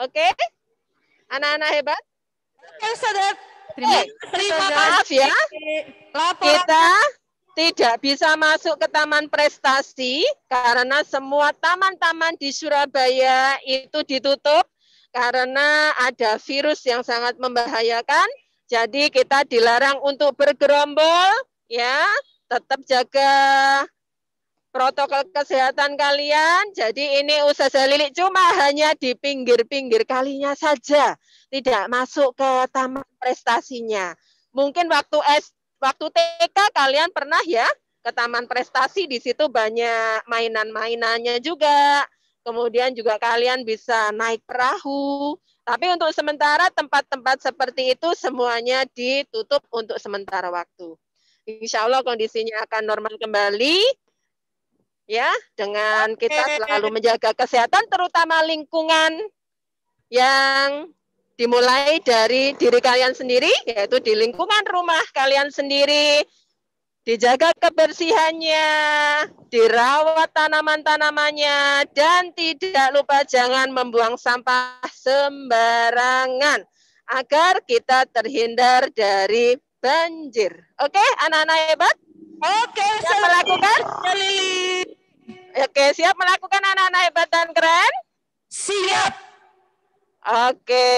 Oke? Anak-anak hebat? Oke, Ustazah. Terima maaf ya. Kita tidak bisa masuk ke Taman Prestasi karena semua taman-taman di Surabaya itu ditutup karena ada virus yang sangat membahayakan. Jadi kita dilarang untuk bergerombol, ya. Tetap jaga protokol kesehatan kalian. Jadi ini Ustazah Lili cuma hanya di pinggir-pinggir kalinya saja, tidak masuk ke Taman Prestasinya. Mungkin waktu TK kalian pernah ya ke Taman Prestasi, di situ banyak mainan-mainannya juga. Kemudian juga kalian bisa naik perahu. Tapi untuk sementara tempat-tempat seperti itu semuanya ditutup untuk sementara waktu. Insya Allah kondisinya akan normal kembali. Ya, dengan kita selalu menjaga kesehatan, terutama lingkungan yang dimulai dari diri kalian sendiri, yaitu di lingkungan rumah kalian sendiri. Dijaga kebersihannya, dirawat tanaman-tanamannya, dan tidak lupa jangan membuang sampah sembarangan agar kita terhindar dari banjir. Oke, anak-anak hebat? Oke, Siap melakukan? Oke, siap melakukan anak-anak hebat dan keren? Siap. Oke.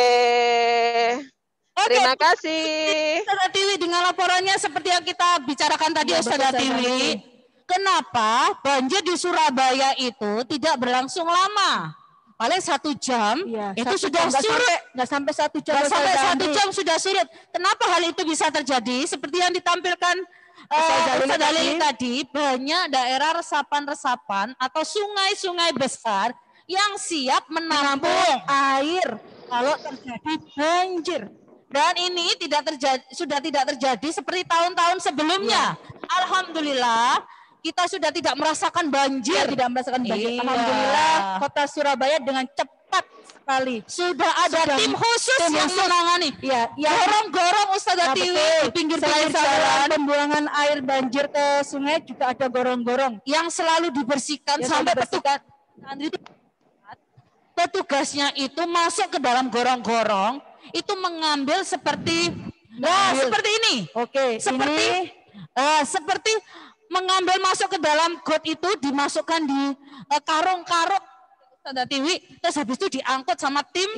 Terima kasih. Ustazah Tiwi, dengan laporannya seperti yang kita bicarakan tadi, Ustazah Tiwi, kenapa banjir di Surabaya itu tidak berlangsung lama? paling 1 jam Iya, itu 1 sudah jam, surut. nggak sampai 1 jam. Nggak sampai Ustazah 1 Andri. jam sudah surut. Kenapa hal itu bisa terjadi? Seperti yang ditampilkan Ustazah Lili tadi, banyak daerah resapan-resapan atau sungai-sungai besar yang siap menampung air kalau terjadi banjir. Dan ini sudah tidak terjadi seperti tahun-tahun sebelumnya. Alhamdulillah, kita sudah tidak merasakan banjir. Tidak merasakan banjir. Iya. Alhamdulillah, Kota Surabaya dengan cepat sekali. Sudah ada tim khusus yang menangani. Iya, Gorong-gorong Ustazah Tiwi di pinggir-pinggir jalan. Pembuangan air banjir ke sungai juga ada gorong-gorong yang selalu dibersihkan sampai petugasnya itu masuk ke dalam gorong-gorong, itu mengambil seperti seperti ini. Oke, seperti mengambil masuk ke dalam got itu, dimasukkan di karung-karung Ustazah Tiwi, terus habis itu diangkut sama tim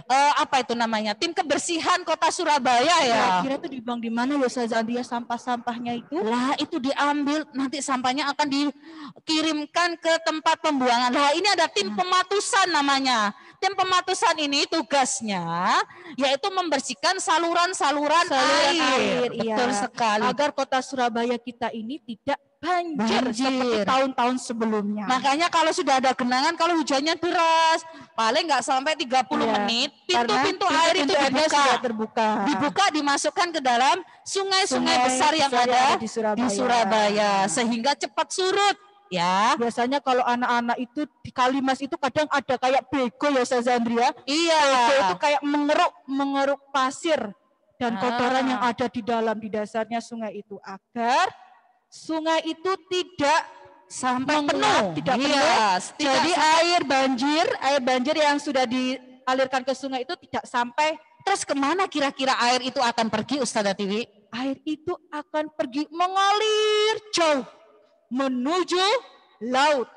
apa itu namanya, tim kebersihan Kota Surabaya ya. Kira itu dibuang di mana ya Ustazah Andri, sampah-sampahnya itu? Lah itu diambil, nanti sampahnya akan dikirimkan ke tempat pembuangan. Lah ini ada tim pematusan namanya. Tim pematusan ini tugasnya yaitu membersihkan saluran-saluran air. Betul sekali. Agar Kota Surabaya kita ini tidak banjir seperti tahun-tahun sebelumnya. Makanya kalau sudah ada genangan, kalau hujannya deras, paling nggak sampai 30 menit, pintu-pintu air itu dibuka, dimasukkan ke dalam sungai-sungai besar yang ada di Surabaya, sehingga cepat surut. Ya, biasanya kalau anak-anak itu di Kalimas itu kadang ada kayak bego ya Ustazah Andri ya. Iya. Bego itu kayak mengeruk pasir dan kotoran yang ada di dasarnya sungai itu, agar sungai itu tidak sampai penuh, tidak penuh. Jadi air banjir yang sudah dialirkan ke sungai itu tidak sampai. Terus kemana kira-kira air itu akan pergi Ustazah Tiwi? Air itu akan pergi mengalir jauh menuju laut.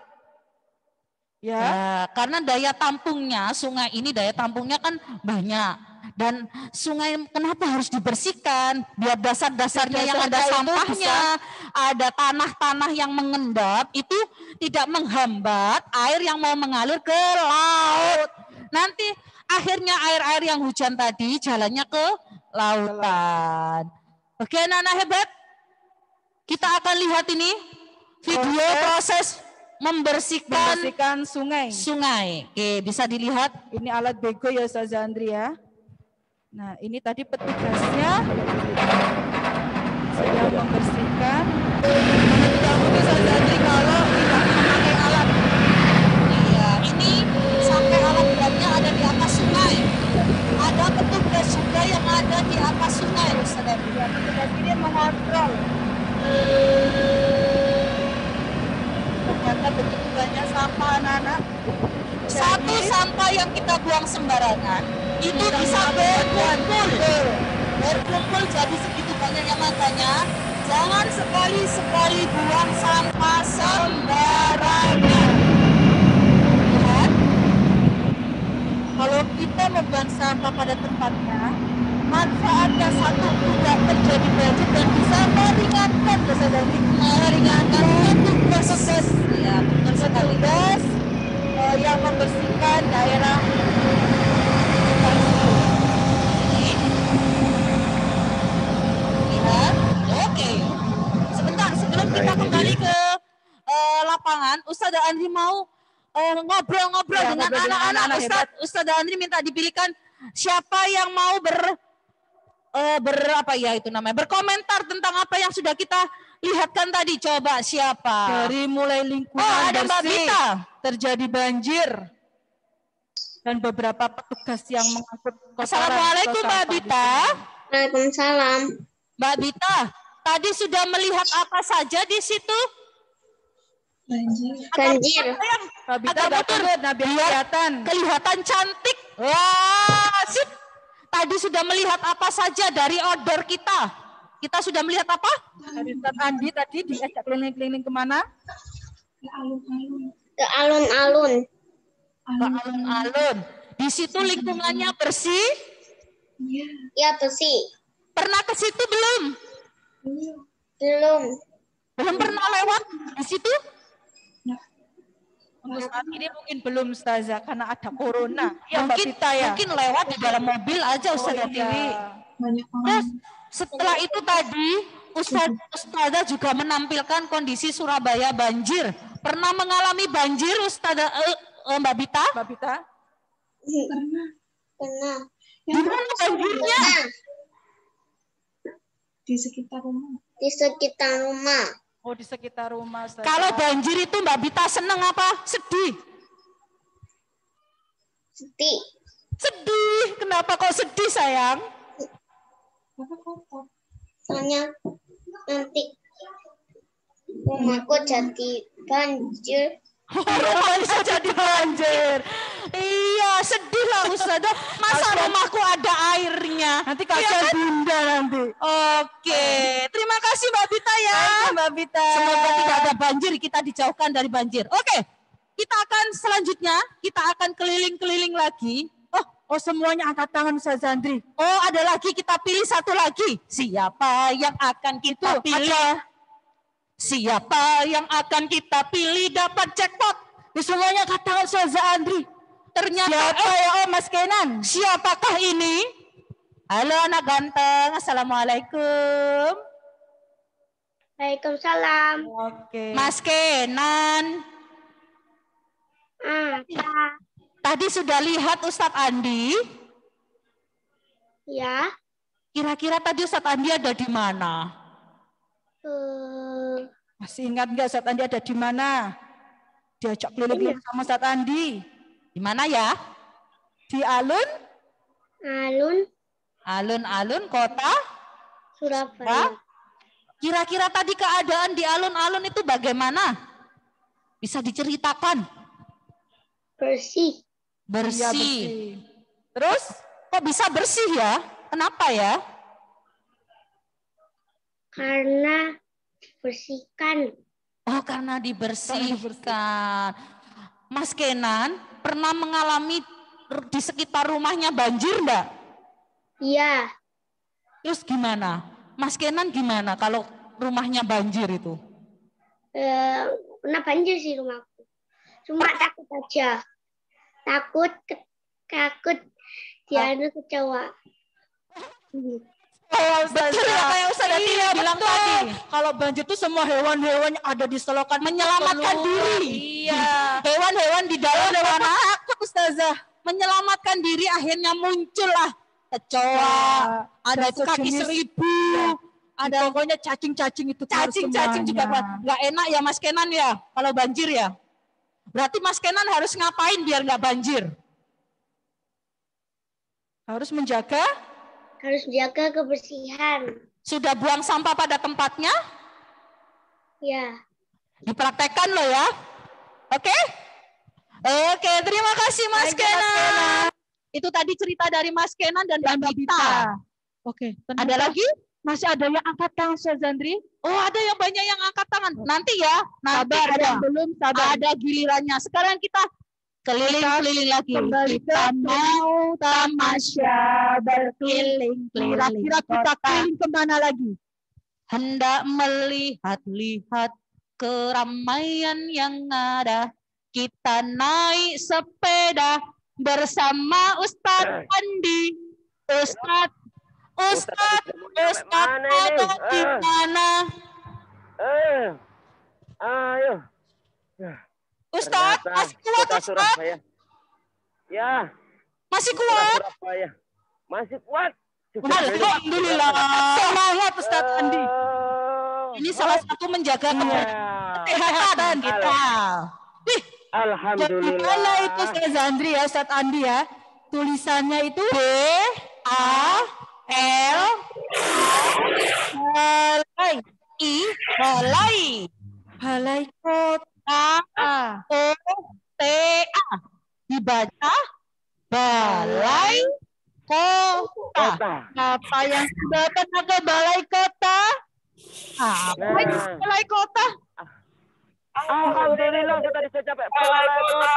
Ya, karena daya tampungnya sungai ini daya tampungnya kan banyak. Dan sungai kenapa harus dibersihkan? Biar dasar-dasarnya yang ada sampahnya, ada tanah-tanah yang mengendap, itu tidak menghambat air yang mau mengalir ke laut. Nanti akhirnya air-air yang hujan tadi jalannya ke lautan. Oke, anak-anak hebat. Kita akan lihat ini video proses membersihkan sungai. Oke, bisa dilihat. Ini alat bego ya Ustazah Andri ya. Nah, ini tadi petugasnya sedang membersihkan. Tidak mungkin Ustazah Andri kalau tidak memakai alat. Iya, ini sampai alat beratnya ada di atas sungai. Ada petugas juga yang ada di atas sungai, Ustazah Andri. Petugas ini mengontrol. Ternyata begitu banyak sampah anak-anak. Satu sampah yang kita buang sembarangan itu bisa berkumpul jadi segitu banyaknya. Makanya jangan sekali-sekali buang sampah sembarangan. Ya. Kalau kita membuang sampah pada tempatnya, manfaatnya satu, tidak terjadi banjir dan bisa meringankan petugas ya, petugas yang membersihkan daerah. Lihat, oke. Sebentar sebelum kita kembali ke lapangan, Ustazah Andri mau ngobrol-ngobrol dengan anak-anak. Ustazah Andri minta dipilihkan siapa yang mau berkomentar tentang apa yang sudah kita lihatkan tadi. Coba siapa? Dari mulai lingkungan ada Mbak Bita. Terjadi banjir dan beberapa petugas yang mengangkut kotoran. Assalamualaikum Mbak Bita. Waalaikumsalam. Mbak Bita, tadi sudah melihat apa saja di situ? Banjir. Mbak Bita kelihatan cantik. Wah, sip. Tadi sudah melihat apa saja dari outdoor kita? Kita sudah melihat apa? Dari Ustaz Andi tadi diajak keliling-keliling kemana? Ke alun-alun. Ke alun-alun. Di situ lingkungannya bersih? Ya, bersih. Pernah ke situ belum? Belum. Belum pernah lewat di situ? Untuk saat ini mungkin belum Ustazah karena ada corona. Ya, Mbak Mungkin Vita ya. mungkin lewat di dalam mobil aja Ustazah Tiwi. Terus setelah itu tadi Ustazah juga menampilkan kondisi Surabaya banjir. Pernah mengalami banjir Ustazah Mbak Vita? Mbak Vita. Pernah. Gimana banjirnya? Di sekitar rumah. Di sekitar rumah. Oh, di sekitar rumah Ustazah. Kalau banjir itu Mbak Vita seneng apa? Sedih? Sedih. Sedih. Kenapa kok sedih sayang? Apa kotor? Soalnya nanti rumahku jadi banjir. Rumah bisa jadi banjir. Iya, sedih lah Ustazah. Masa rumahku ada airnya? Nanti kasihan Bunda nanti. Oke, terima kasih Mbak Vita ya. Mbak Vita. Semoga tidak ada banjir, kita dijauhkan dari banjir. Oke, kita akan selanjutnya, kita akan keliling-keliling lagi. Oh, semuanya angkat tangan Ustazah Andri. Oh, ada lagi, kita pilih satu lagi. Siapa yang akan kita pilih? Siapa yang akan kita pilih dapat jackpot? Semuanya angkat tangan Ustazah Andri. Ternyata Siapa ya Mas Kenan? siapakah ini? Halo anak ganteng, Assalamualaikum. Waalaikumsalam. Oke. Mas Kenan, tadi sudah lihat Ustadz Andi? Ya. Kira-kira tadi Ustadz Andi ada di mana? Masih ingat nggak Ustadz Andi ada di mana? Diajak keliling sama Ustadz Andi. Di mana ya? Di alun? Alun-alun kota Surabaya. Kira-kira tadi keadaan di alun-alun itu bagaimana? Bisa diceritakan? Bersih. Bersih. Iya, bersih. Terus kok bisa bersih ya? Kenapa ya? Karena bersihkan. Oh, karena dibersihkan. Mas Kenan pernah mengalami di sekitar rumahnya banjir enggak? Iya. Terus gimana? Mas Kenan gimana kalau rumahnya banjir itu? Pernah banjir sih rumahku. Cuma takut aja. Takut dianu kecewa. Betul ya kayak Ustazah Tia bilang tadi. Kalau banjir itu semua hewan-hewan yang ada di selokan Menyelamatkan diri. Iya. Hewan-hewan di dalam Hewan tanah takut Ustazah. menyelamatkan diri akhirnya muncullah kecoa, ada dan kaki sejenis. seribu, ada Pokoknya cacing-cacing itu keluar cacing-cacing juga semuanya. nggak enak ya Mas Kenan ya kalau banjir ya. Berarti Mas Kenan harus ngapain biar nggak banjir? Harus menjaga. Harus jaga kebersihan. Sudah buang sampah pada tempatnya? Ya. Dipraktekkan loh ya. Oke? Oke, terima kasih Mas Kenan. Itu tadi cerita dari Mas Kenan dan Mbak Vita. Oke. Ada lagi? Masih ada yang angkat tangan Ustazah Andri? Oh, ada yang banyak yang angkat tangan. Nanti ya. Nanti Sabar, ada yang belum sabar. ada gilirannya. Sekarang kita keliling-keliling lagi. Kembali Kita mau tamasya berkeliling-keliling. Kira-kira kita keliling kemana lagi? Hendak melihat-lihat keramaian yang ada. Kita naik sepeda bersama Ustadz Andi. Ustadz Mana ini? ada di mana? Ayo. Ustadz, Ternyata masih kuat kota Ustadz? Surabaya. Ya, Masih kota kuat? Surabaya. Masih kuat. Alhamdulillah. Semangat Ustadz Andi. Ini salah satu menjaga kesehatan kita. Wih, Alhamdulillah. Gimana itu Ustazah Andri ya, Ustadz Andi ya? Tulisannya itu B-A-L-I. Balai. Balai Kota. O-T-A. Dibaca Balai Kota. Apa yang sudah pernah ke Balai Kota? Apa itu Balai Kota? Alhamdulillah kita bisa capai Balai Kota.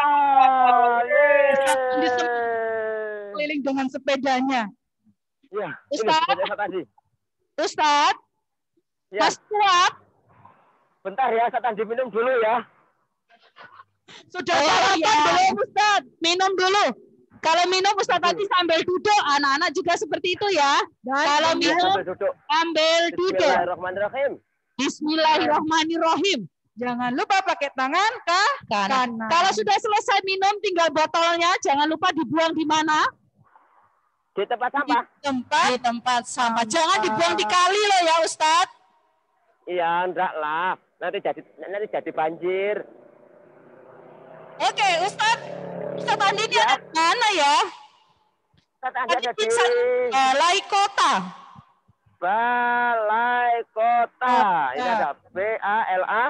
Keliling dengan sepedanya. Ya, Ustadz. tadi. Ustadz, Ya, Mas kuat? bentar ya, saya tadi minum dulu ya. Sudah sarapan belum Ustaz? Minum dulu. Kalau minum Ustaz tadi sambil duduk, anak-anak juga seperti itu ya. Kalau minum sambil duduk. Bismillahirrahmanirrahim. Bismillahirrahmanirrahim. Jangan lupa pakai tangan kanan. Kalau sudah selesai minum, tinggal botolnya. Jangan lupa dibuang di mana? Di tempat sampah. Di tempat sampah. Jangan dibuang di kali loh ya Ustaz. Iya, enggak lah. Nanti jadi banjir. Oke, Ustaz Andi ini ada di mana ya? Ustaz Andi ada di Balai Kota. Balai Kota. Ini ada BALA.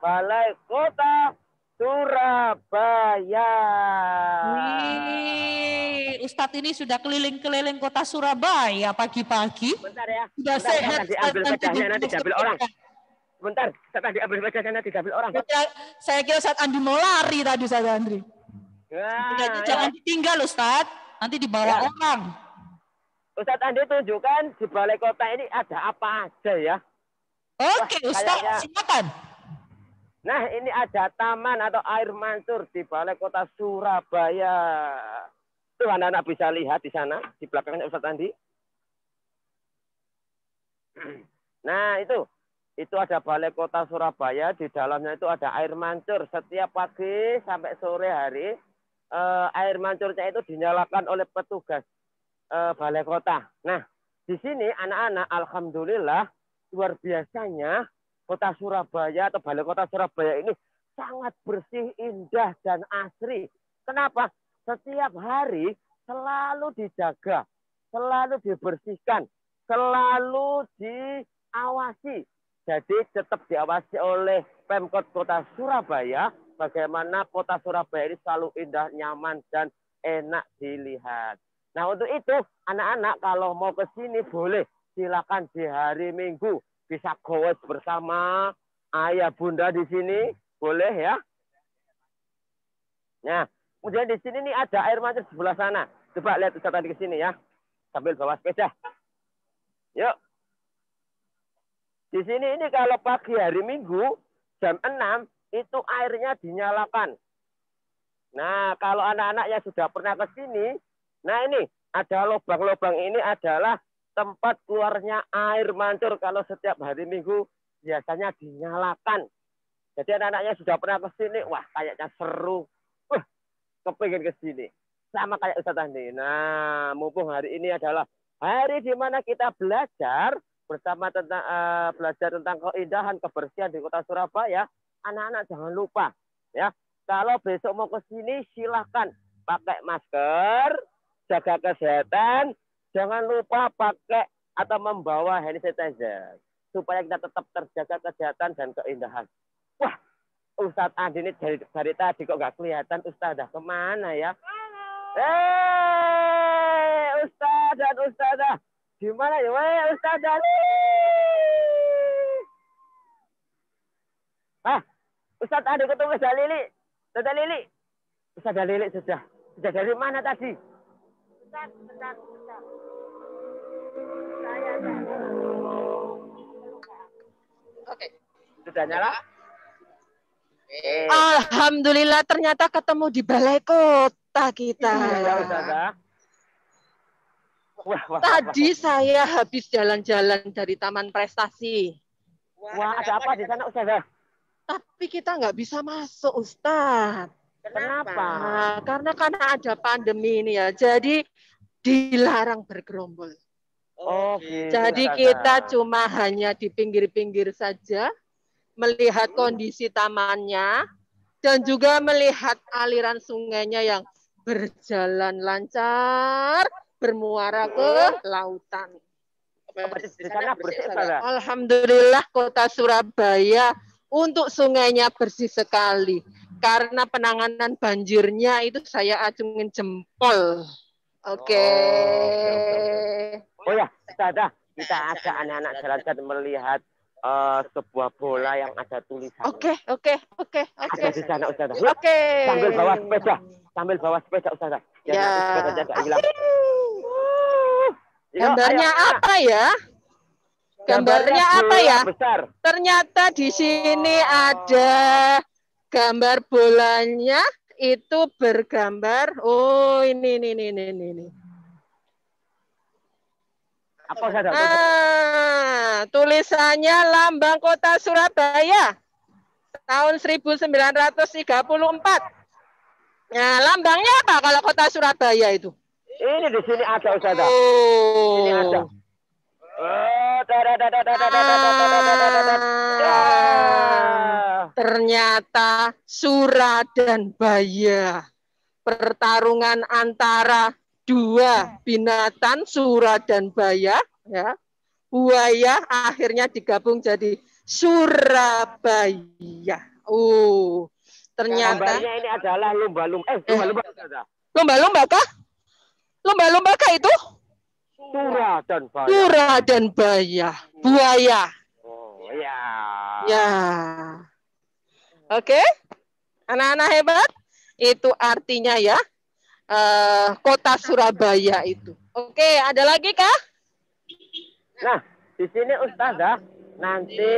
Balai Kota Surabaya. Ustadz ini sudah keliling-keliling kota Surabaya pagi-pagi. Bentar ya. Sudah sehat. Diambil pedahnya nanti diambil orang. Bentar, Ustadz diambil pedahnya nanti diambil orang. Saya kira Ustadz Andi mau lari tadi Ustadz Andri. Jangan ditinggal Ustadz, nanti dibawa orang. Ustadz Andi tunjukkan di balai kota ini ada apa aja ya. Oke, Ustadz, silakan. Nah, ini ada taman atau air mancur di balai kota Surabaya. Tuh anak-anak bisa lihat di sana, di belakangnya Ustadz Andi. Nah, itu ada balai kota Surabaya, di dalamnya itu ada air mancur. Setiap pagi sampai sore hari, air mancurnya itu dinyalakan oleh petugas balai kota. Nah, di sini anak-anak, alhamdulillah, luar biasanya kota Surabaya atau balai kota Surabaya ini sangat bersih, indah, dan asri. Kenapa? Setiap hari selalu dijaga, selalu dibersihkan, selalu diawasi. Jadi tetap diawasi oleh Pemkot Kota Surabaya, bagaimana kota Surabaya ini selalu indah, nyaman, dan enak dilihat. Nah, untuk itu anak-anak kalau mau ke sini boleh, silakan di hari Minggu. Bisa goes bersama ayah bunda di sini, boleh ya. Nah, kemudian di sini nih ada air mancur di sebelah sana. Coba lihat Ustaz tadi ke sini ya, sambil bawa sepeda. Yuk. Di sini ini kalau pagi hari Minggu jam 6 itu airnya dinyalakan. Nah, kalau anak-anak yang sudah pernah ke sini, nah ini ada lubang-lubang ini adalah tempat keluarnya air mancur kalau setiap hari Minggu biasanya dinyalakan. Jadi anak-anaknya sudah pernah ke sini, wah kayaknya seru. Kepingin ke sini. Sama kayak Ustaz Andi. Nah, mumpung hari ini adalah hari di mana kita belajar bersama tentang belajar tentang keindahan kebersihan di Kota Surabaya, anak-anak jangan lupa ya. Kalau besok mau ke sini silakan pakai masker, jaga kesehatan. Jangan lupa pakai atau membawa hand sanitizer supaya kita tetap terjaga kesehatan dan keindahan. Wah, Ustadz Andi ini dari tadi kok nggak kelihatan. Ustadzah kemana ya? Ustadz dan Ustadzah, gimana ya? Ustadzah Ustadz Andi ketemu Ustadzah Lili. Ustadzah Lili. Ustadzah Lili sudah dari mana tadi? Ustadz. Oke. Sudah nyala? Alhamdulillah ternyata ketemu di balai kota kita. Tadi saya habis jalan-jalan dari Taman Prestasi. Wah, ada apa di sana Ustazah? Tapi kita nggak bisa masuk Ustaz. Kenapa? Nah, karena ada pandemi ini ya. Jadi dilarang bergerombol. Oh, gitu. Jadi kita cuma hanya di pinggir-pinggir saja, melihat kondisi tamannya, dan juga melihat aliran sungainya yang berjalan lancar, bermuara ke lautan. Alhamdulillah Kota Surabaya untuk sungainya bersih sekali. Karena penanganan banjirnya itu saya acungin jempol. Oke. Oh ya, Ustazah, kita ajak anak-anak jalan-jalan melihat sebuah bola yang ada tulisan. Oke. Ada di sana Ustazah. Oke. Sambil bawa sepeda Ustazah. Ya. Sepedanya nggak hilang. Gambarnya apa ya? Gambarnya apa ya? Besar. Ternyata di sini ada gambar bolanya itu bergambar, oh ini. Apa saja? Tulisannya lambang kota Surabaya tahun 1934. Nah, lambangnya apa kalau kota Surabaya itu? Ini di sini ada, Ustaz. Oh. Ini ada. Ternyata Sura dan Baya. Pertarungan antara dua binatang, Sura dan Baya, ya. Buaya akhirnya digabung jadi Surabaya. Oh, ternyata gambarnya ini adalah lumba-lumba. Lumba-lumba kah? Lumba-lumba kah itu? Sura dan Baya. Sura dan Baya. Buaya. Oh, ya. Ya. Oke. Anak-anak hebat. Itu artinya ya. Kota Surabaya itu. Oke, ada lagi kah? Nah, di sini Ustazah nanti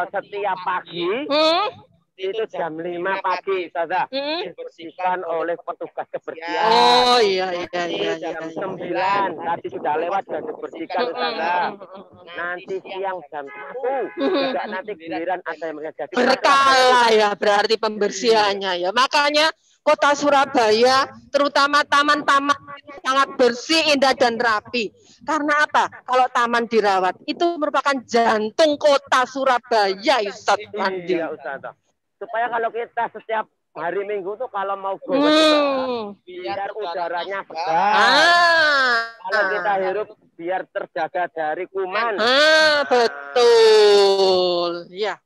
setiap pagi itu jam 5 pagi, Ustazah, dibersihkan oleh petugas kebersihan. Oh iya. Jam 9 tadi sudah lewat dan dibersihkan, Ustazah. Nanti siang jam 1 juga nanti giliran ada yang menjadi berkala ya, berarti pembersihannya ya. Makanya kota Surabaya, terutama taman-taman sangat bersih, indah dan rapi. Karena apa? Kalau taman dirawat, itu merupakan jantung kota Surabaya, Ustaz Andi. Iya, Ustazah. Supaya kalau kita setiap hari Minggu tuh kalau mau biar udaranya segar. Kalau kita hirup biar terjaga dari kuman. Betul. Ya.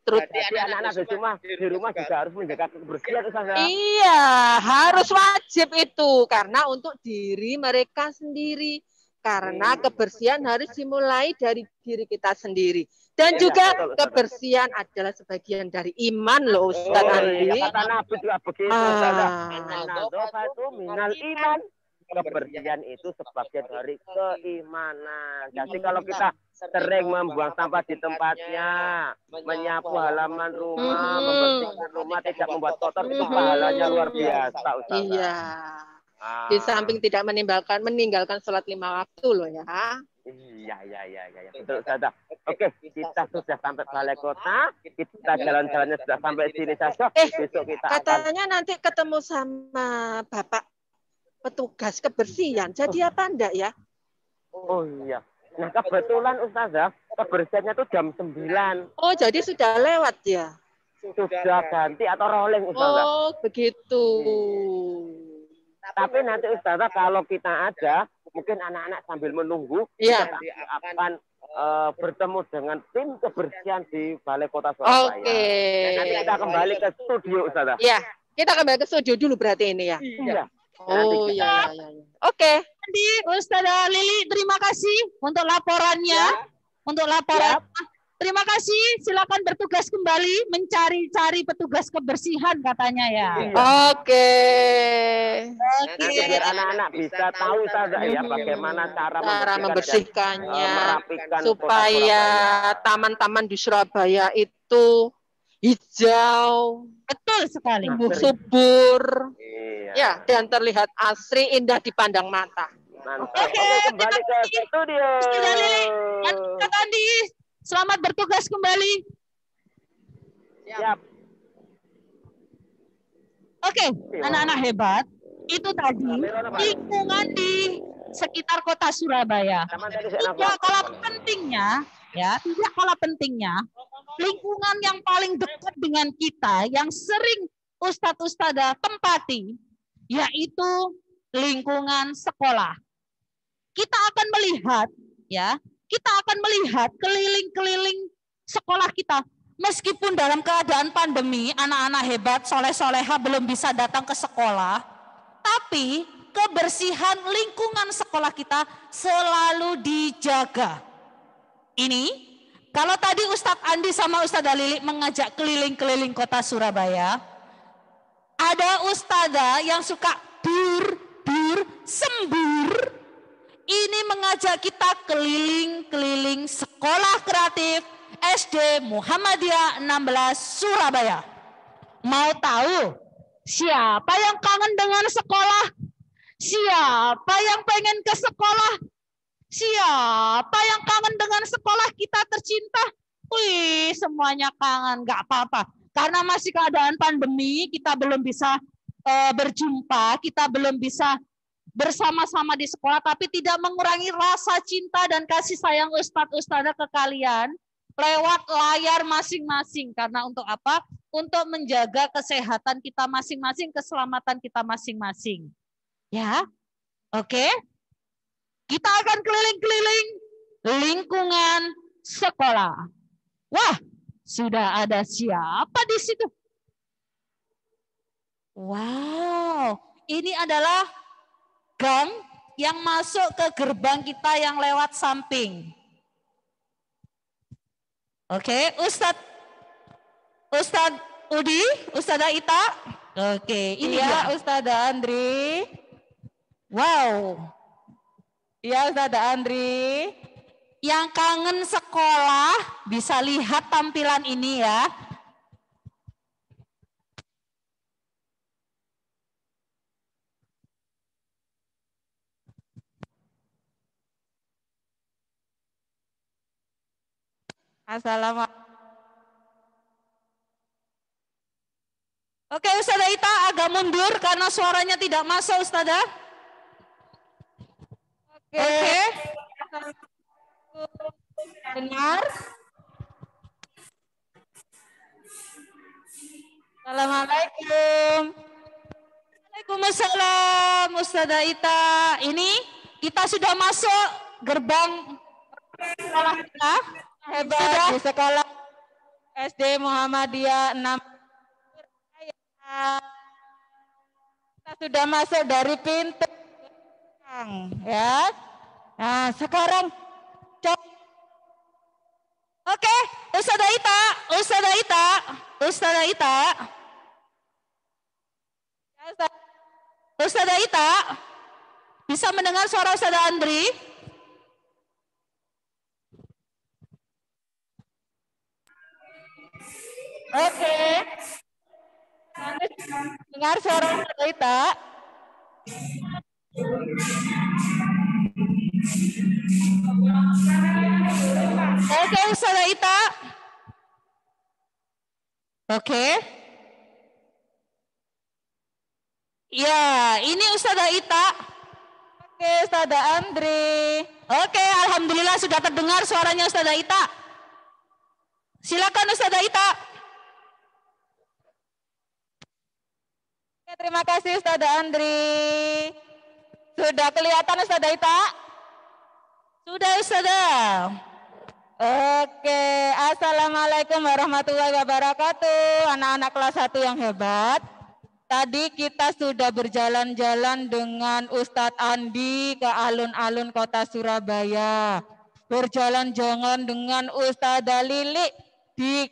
Jadi anak-anak di rumah juga harus menjaga kebersihan, Ustazah. Iya, harus wajib itu karena untuk diri mereka sendiri. Karena kebersihan harus dimulai dari diri kita sendiri. Dan juga kebersihan adalah sebagian dari iman loh, Ustaz Andi. Kata Nabi juga begitu, Ustazah. Itu minal iman. Kebersihan itu sebagian dari keimanan. Jadi kalau kita sering membuang sampah di tempatnya, menyapu halaman rumah, membersihkan rumah, tidak membuat kotor, itu pahalanya luar biasa, Ustazah. Iya. Di samping tidak meninggalkan sholat 5 waktu loh ya. Iya. Betul, Ustazah. Oke, kita sudah sampai balai kota, kita jalan-jalannya sudah sampai sini saja. Besok kita katanya nanti ketemu sama Bapak petugas kebersihan. Jadi apa enggak ya? Oh iya. Nah, kebetulan Ustazah, kebersihannya tuh jam 9. Oh, jadi sudah lewat ya? Sudah ganti atau rolling, Ustazah. Oh, begitu. Tapi nanti Ustazah kalau kita ada, mungkin anak-anak sambil menunggu, kita akan bertemu dengan tim kebersihan di Balai Kota Surabaya. Oke. Nanti kita kembali ke studio, Ustazah. Iya, kita kembali ke studio dulu berarti ini ya. Iya. Oh iya. Oke. Jadi Ustazah Lili, terima kasih untuk laporannya. Terima kasih. Silakan bertugas kembali mencari-cari petugas kebersihan katanya ya. Oke. Nanti biar anak-anak bisa tahu saja ya bagaimana cara membersihkannya, merapikan supaya taman-taman di Surabaya itu hijau, betul sekali, subur, ya, dan terlihat asri, indah dipandang mata. Oke, kembali ke studio. Kak Andi, selamat bertugas kembali. Siap. Oke, anak-anak hebat, itu tadi lingkungan di sekitar kota Surabaya. Tidak kalah pentingnya, lingkungan yang paling dekat dengan kita, yang sering ustadz-ustadzah tempati, yaitu lingkungan sekolah. Kita akan melihat keliling-keliling sekolah kita. Meskipun dalam keadaan pandemi, anak-anak hebat, soleh-soleha belum bisa datang ke sekolah, tapi kebersihan lingkungan sekolah kita selalu dijaga. Ini, kalau tadi Ustadz Andi sama Ustadzah Lili mengajak keliling-keliling kota Surabaya, ada ustadzah yang suka dur, sembur. Ini mengajak kita keliling-keliling sekolah kreatif SD Muhammadiyah 16 Surabaya. Mau tahu siapa yang kangen dengan sekolah? Siapa yang pengen ke sekolah? Siapa yang kangen dengan sekolah kita tercinta? Wih, semuanya kangen, nggak apa-apa. Karena masih keadaan pandemi, kita belum bisa berjumpa, kita belum bisa bersama-sama di sekolah, tapi tidak mengurangi rasa cinta dan kasih sayang Ustadz-Ustadzah ke kalian lewat layar masing-masing. Karena untuk apa? Untuk menjaga kesehatan kita masing-masing, keselamatan kita masing-masing. Ya, oke. Kita akan keliling-keliling lingkungan sekolah. Wah, sudah ada siapa di situ? Wow, ini adalah gang yang masuk ke gerbang kita yang lewat samping. Oke, Ustadz Udi, Ustadzah Ita. Oke, ini Iya, dia. Ustadzah Andri. Wow, Iya, Ustadzah Andri. yang kangen sekolah bisa lihat tampilan ini ya. Assalamualaikum. Oke, Ustadzah Ita agak mundur karena suaranya tidak masuk, Ustadzah. Oke. Dengar? Assalamualaikum. Waalaikumsalam, Ustadzah Ita. Ini kita sudah masuk gerbang sekolah kita. Hebat di sekolah SD Muhammadiyah 6. Kita sudah masuk dari pintu ya. Nah, sekarang Oke, Ustadzah Ita. Ustadzah Ita, bisa mendengar suara Ustadzah Andri? oke. Dengar suara Ustadzah Ita. Oke, Ustadzah Ita. Oke. Ya, ini Ustadzah Ita. Oke, Ustadzah Andri. Oke, alhamdulillah sudah terdengar suaranya Ustadzah Ita. Silakan Ustadzah Ita. Oke, terima kasih Ustadzah Andri. Sudah kelihatan Ustadzah Ita? Sudah Ustadzah. Oke, Assalamualaikum warahmatullahi wabarakatuh. Anak-anak kelas 1 yang hebat. Tadi kita sudah berjalan-jalan dengan Ustadz Andi ke alun-alun kota Surabaya. Berjalan-jalan dengan Ustadzah Lili di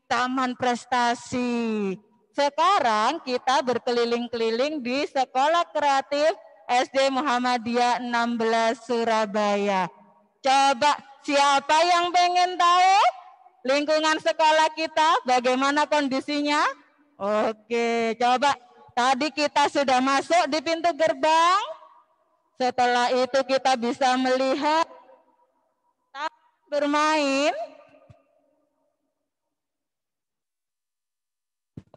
Taman Prestasi. Sekarang kita berkeliling-keliling di Sekolah Kreatif SD Muhammadiyah 16 Surabaya. Coba siapa yang pengen tahu lingkungan sekolah kita bagaimana kondisinya? Oke, coba tadi kita sudah masuk di pintu gerbang. Setelah itu kita bisa melihat bermain.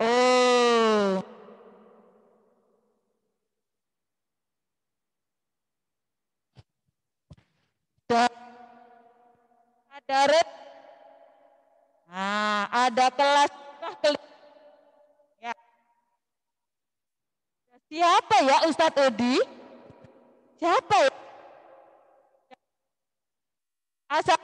Oh. Ada kelas. Ya. Siapa ya Ustadz Udi? Siapa ya? Asal.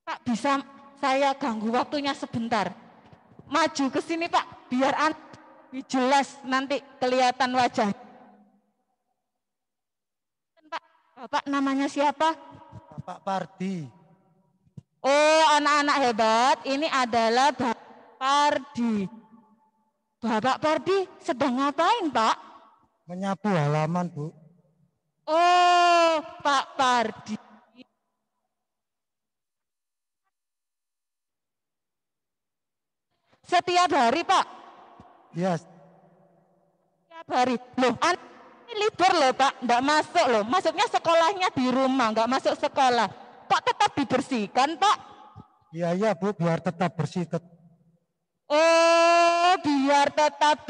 Pak, bisa saya ganggu waktunya sebentar? Maju ke sini Pak, biar lebih jelas nanti kelihatan wajah. Pak, Bapak namanya siapa? Bapak Pardi. Oh, anak-anak hebat, ini adalah Bapak Pardi. Bapak Pardi sedang ngapain, Pak? Menyapu halaman, Bu. Oh, Pak Pardi. Setiap hari, Pak? Ya, Setiap hari. Loh, ini libur loh, Pak. Nggak masuk loh. Maksudnya sekolahnya di rumah, nggak masuk sekolah. Kok tetap dibersihkan, Pak? iya Bu, biar tetap bersih. Oh, biar tetap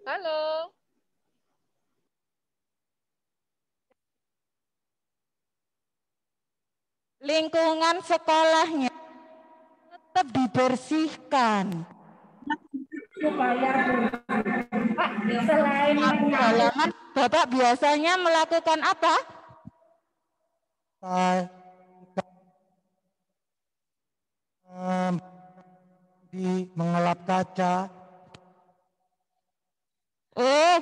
Halo. lingkungan sekolahnya tetap dibersihkan. Pak, selain Halaman, Bapak biasanya melakukan apa? Di mengelap kaca. Oh,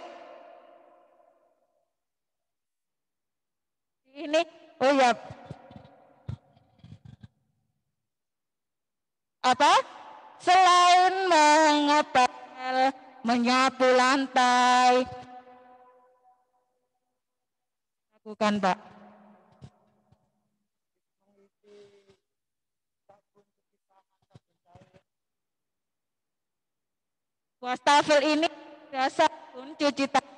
ini, oh ya, apa? Selain mengepel, menyapu lantai, lakukan, Pak. Wastafel ini dasar sabun cuci tangan.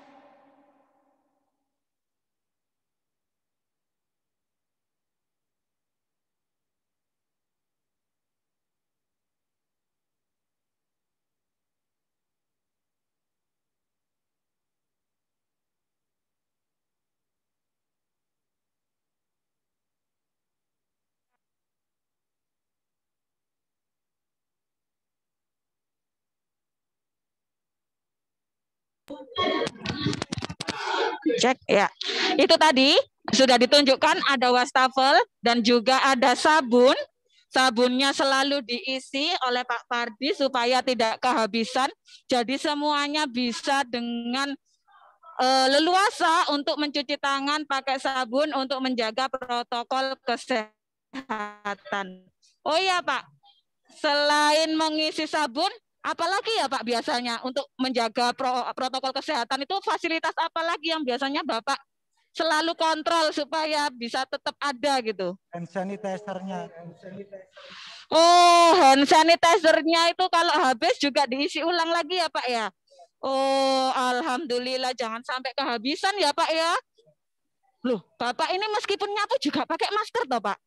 Cek ya. Itu tadi sudah ditunjukkan ada wastafel dan juga ada sabun. Sabunnya selalu diisi oleh Pak Pardi supaya tidak kehabisan. Jadi semuanya bisa dengan leluasa untuk mencuci tangan pakai sabun untuk menjaga protokol kesehatan. Oh iya Pak, selain mengisi sabun, apalagi ya Pak biasanya untuk menjaga protokol kesehatan itu fasilitas apa lagi yang biasanya Bapak selalu kontrol supaya bisa tetap ada gitu? Hand sanitizer-nya. Oh, hand sanitizer-nya itu kalau habis juga diisi ulang lagi ya Pak ya? Oh, alhamdulillah jangan sampai kehabisan ya Pak ya. Loh, Bapak ini meskipun nyapu juga pakai masker toh Pak?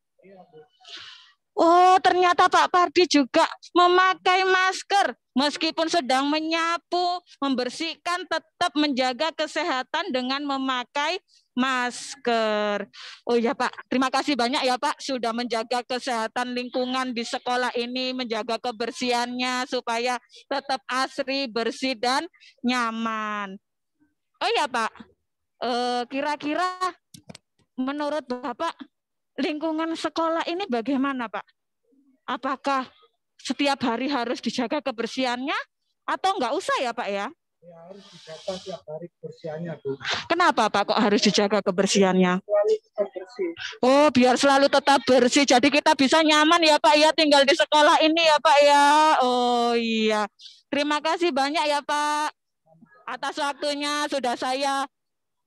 Oh, ternyata Pak Pardi juga memakai masker. Meskipun sedang menyapu, membersihkan, tetap menjaga kesehatan dengan memakai masker. Oh ya Pak, terima kasih banyak ya Pak sudah menjaga kesehatan lingkungan di sekolah ini, menjaga kebersihannya supaya tetap asri, bersih, dan nyaman. Oh ya Pak, kira-kira menurut Bapak lingkungan sekolah ini bagaimana Pak? Apakah setiap hari harus dijaga kebersihannya atau enggak usah ya Pak ya? Ya, harus dijaga setiap hari kebersihannya Bu. Kenapa Pak kok harus dijaga kebersihannya? Selalu tetap bersih. Oh, biar selalu tetap bersih. Jadi kita bisa nyaman ya Pak ya tinggal di sekolah ini ya Pak ya. Oh iya. Terima kasih banyak ya Pak atas waktunya sudah saya